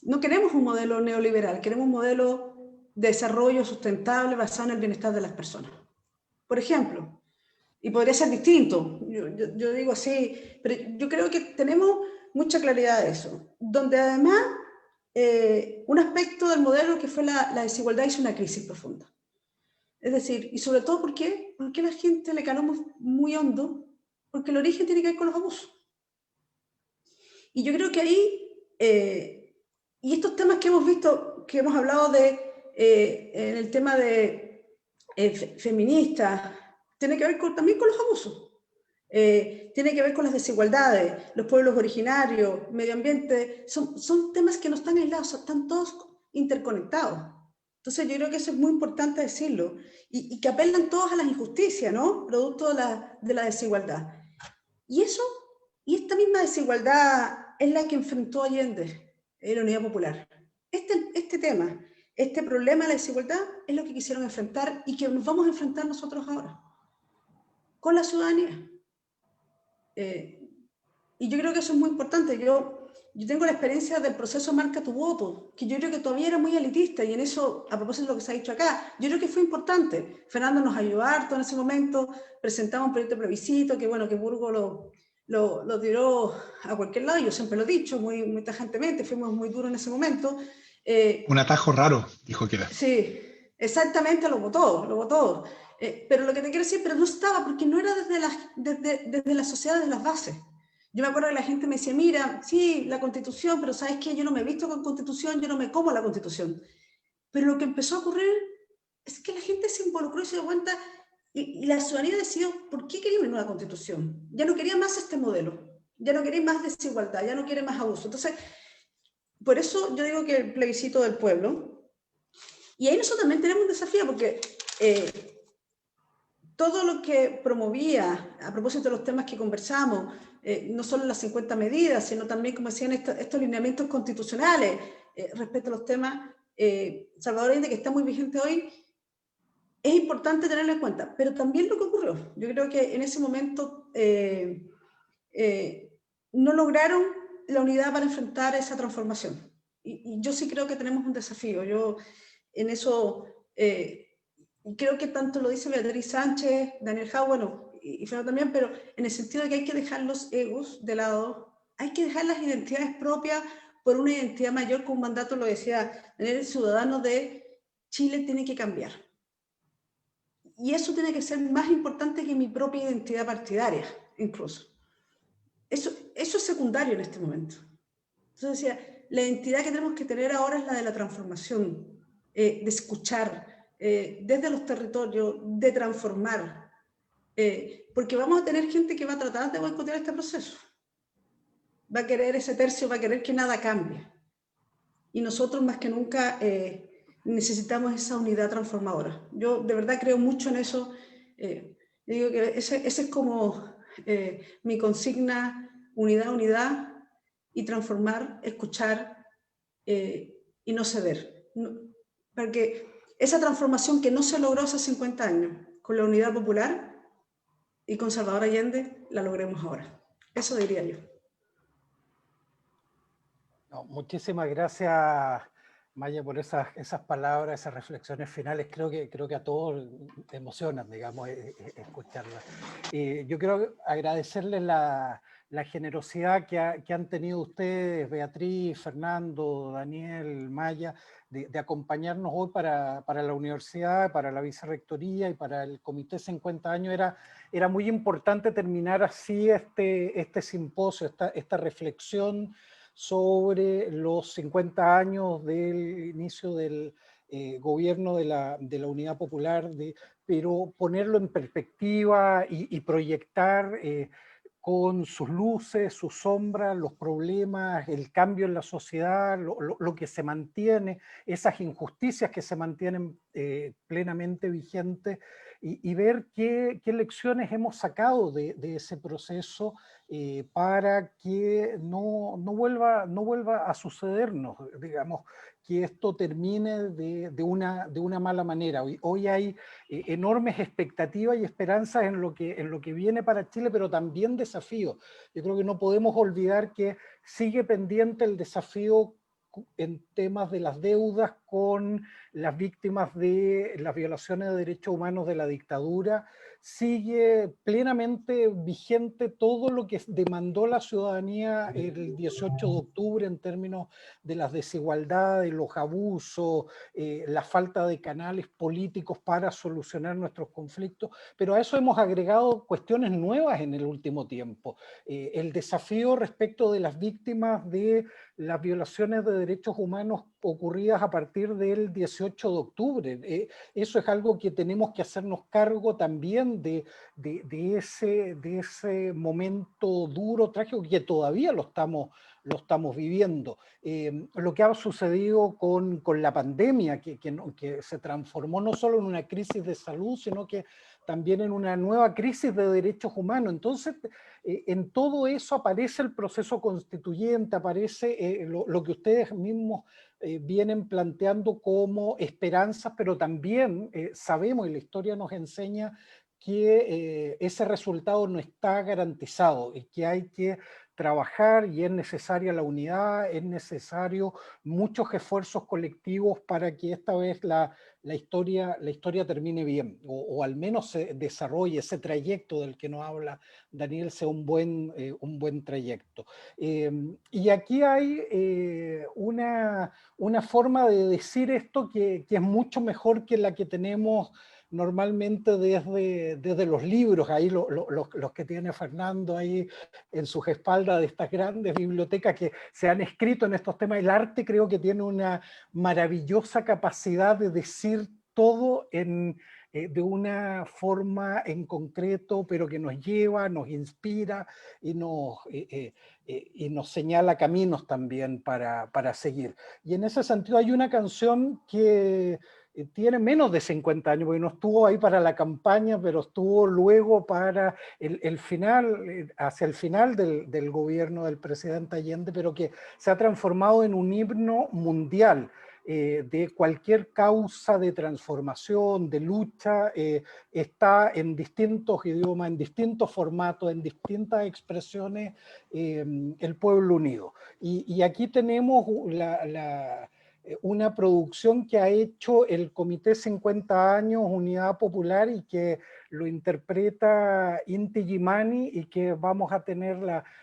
No queremos un modelo neoliberal, queremos un modelo de desarrollo sustentable basado en el bienestar de las personas. Por ejemplo, y podría ser distinto, yo digo así, pero yo creo que tenemos mucha claridad de eso, donde además un aspecto del modelo que fue la desigualdad hizo una crisis profunda. Es decir, y sobre todo, ¿por qué? Porque a la gente le caló muy hondo, porque el origen tiene que ver con los abusos. Y yo creo que ahí, y estos temas que hemos visto, que hemos hablado de, en el tema de feministas, tiene que ver también con los abusos. Tiene que ver con las desigualdades, los pueblos originarios, medio ambiente, son temas que no están aislados, están todos interconectados. Entonces yo creo que eso es muy importante decirlo, y que apelan todos a las injusticias, ¿no? Producto de la desigualdad. Y esta misma desigualdad es la que enfrentó Allende en la Unidad Popular. Este tema, este problema de la desigualdad es lo que quisieron enfrentar y que nos vamos a enfrentar nosotros ahora, con la ciudadanía. Y yo creo que eso es muy importante. Yo tengo la experiencia del proceso Marca tu Voto, que yo creo que todavía era muy elitista, y en eso, a propósito de lo que se ha dicho acá, yo creo que fue importante. Fernando nos ayudó harto en ese momento, presentamos un proyecto de plebiscito, que bueno, que Burgo lo tiró a cualquier lado, yo siempre lo he dicho, muy tajantemente, fuimos muy duros en ese momento. Un atajo raro, dijo que era. Sí, exactamente, lo votó. Pero lo que te quiero decir, pero no estaba, porque no era desde la sociedad, desde las bases. Yo me acuerdo que la gente me decía, mira, sí, la Constitución, pero ¿sabes qué? Yo no me he visto con Constitución, yo no me como la Constitución. Pero lo que empezó a ocurrir es que la gente se involucró y se dio cuenta, y la ciudadanía decidió por qué quería una nueva Constitución. Ya no quería más este modelo, ya no quería más desigualdad, ya no quiere más abuso. Entonces, por eso yo digo que el plebiscito del pueblo, y ahí nosotros también tenemos un desafío, porque todo lo que promovía, a propósito de los temas que conversamos, no solo las 50 medidas, sino también, como decían, estos lineamientos constitucionales respecto a los temas, Salvador Allende, que está muy vigente hoy, es importante tenerlo en cuenta. Pero también lo que ocurrió, yo creo que en ese momento no lograron la unidad para enfrentar esa transformación. Y yo sí creo que tenemos un desafío. Yo en eso... creo que tanto lo dice Beatriz Sánchez, Daniel Jau, bueno, y Fernando también, pero en el sentido de que hay que dejar los egos de lado, hay que dejar las identidades propias por una identidad mayor, con un mandato, lo decía Daniel, el ciudadano de Chile tiene que cambiar. Y eso tiene que ser más importante que mi propia identidad partidaria, incluso. Eso es secundario en este momento. Entonces decía, la identidad que tenemos que tener ahora es la de la transformación, de escuchar, desde los territorios, de transformar, porque vamos a tener gente que va a tratar de boicotear este proceso, va a querer ese tercio, va a querer que nada cambie, y nosotros más que nunca necesitamos esa unidad transformadora. Yo de verdad creo mucho en eso. Digo que ese es como mi consigna: unidad, y transformar, escuchar y no ceder, porque esa transformación que no se logró hace 50 años con la Unidad Popular y con Salvador Allende, la logremos ahora. Eso diría yo. No, muchísimas gracias, Maya, por esas palabras, esas reflexiones finales. Creo que a todos emocionan, digamos, escucharlas. Yo quiero agradecerles la generosidad que han tenido ustedes, Beatriz, Fernando, Daniel, Maya, de acompañarnos hoy para la universidad, para la vicerrectoría y para el Comité 50 años. Era muy importante terminar así este simposio, esta reflexión sobre los 50 años del inicio del gobierno de la Unidad Popular, pero ponerlo en perspectiva y proyectar con sus luces, sus sombras, los problemas, el cambio en la sociedad, lo que se mantiene, esas injusticias que se mantienen plenamente vigentes, y ver qué lecciones hemos sacado de ese proceso para que no vuelva a sucedernos, digamos, que esto termine de una mala manera. Hoy hay enormes expectativas y esperanzas en lo que viene para Chile, pero también desafíos. Yo creo que no podemos olvidar que sigue pendiente el desafío en temas de las deudas con las víctimas de las violaciones de derechos humanos de la dictadura. Sigue plenamente vigente todo lo que demandó la ciudadanía el 18 de octubre en términos de las desigualdades, los abusos, la falta de canales políticos para solucionar nuestros conflictos, pero a eso hemos agregado cuestiones nuevas en el último tiempo. El desafío respecto de las víctimas de las violaciones de derechos humanos ocurridas a partir del 18 de octubre. Eso es algo que tenemos que hacernos cargo también de ese momento duro, trágico, que todavía lo estamos viviendo. Lo que ha sucedido con la pandemia, que se transformó no solo en una crisis de salud, sino que también en una nueva crisis de derechos humanos. Entonces, en todo eso aparece el proceso constituyente, aparece lo que ustedes mismos vienen planteando como esperanzas, pero también sabemos, y la historia nos enseña, que ese resultado no está garantizado y que hay que trabajar, y es necesaria la unidad, es necesario muchos esfuerzos colectivos para que esta vez la historia termine bien, o al menos se desarrolle ese trayecto del que nos habla Daniel, sea un buen trayecto. Y aquí hay una forma de decir esto que es mucho mejor que la que tenemos normalmente desde los libros, ahí los que tiene Fernando ahí en sus espaldas, de estas grandes bibliotecas que se han escrito en estos temas. El arte creo que tiene una maravillosa capacidad de decir todo de una forma en concreto, pero que nos lleva, nos inspira y nos señala caminos también para seguir. Y en ese sentido hay una canción que tiene menos de 50 años, porque no estuvo ahí para la campaña, pero estuvo luego para el final, hacia el final del gobierno del presidente Allende, pero que se ha transformado en un himno mundial de cualquier causa de transformación, de lucha. Está en distintos idiomas, en distintos formatos, en distintas expresiones, el pueblo unido. Y aquí tenemos una producción que ha hecho el Comité 50 Años Unidad Popular, y que lo interpreta Inti Gimani, y que vamos a tener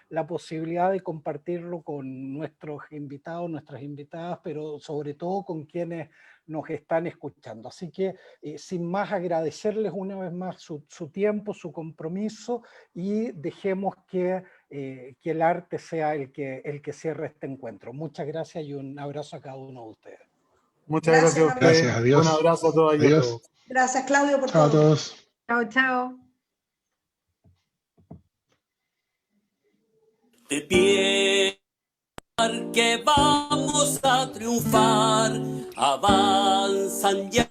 la posibilidad de compartirlo con nuestros invitados, nuestras invitadas, pero sobre todo con quienes nos están escuchando. Así que sin más, agradecerles una vez más su tiempo, su compromiso, y dejemos que el arte sea el que cierre este encuentro. Muchas gracias y un abrazo a cada uno de ustedes. Muchas gracias a ustedes. Gracias, adiós. Un abrazo a todos. Adiós. Gracias, Claudio, por Chao a todo. todos. Chao, chao. De pie, que vamos a triunfar, avanzan ya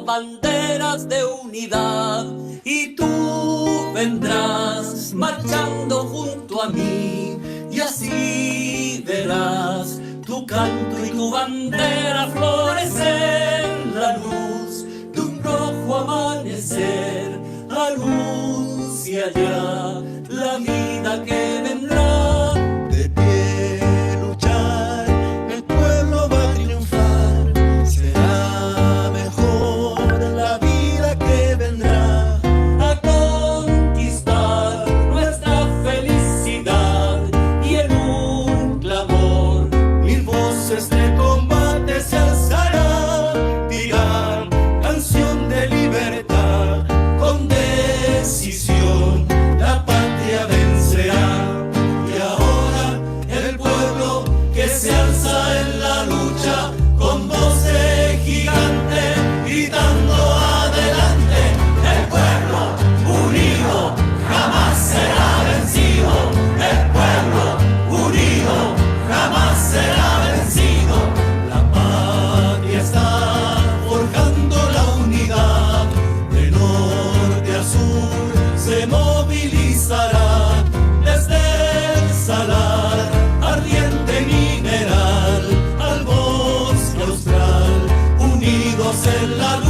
banderas de unidad, y tú vendrás marchando junto a mí, y así verás tu canto y tu bandera florecer, la luz de un rojo amanecer anuncia ya la vida que vendrá. De pie luchar, el pueblo va a triunfar, será mejor la vida que vendrá. A conquistar nuestra felicidad, y en un clamor Mil voces de combate se alzarán, dirán canción de libertad, con decisión la patria vencerá. en la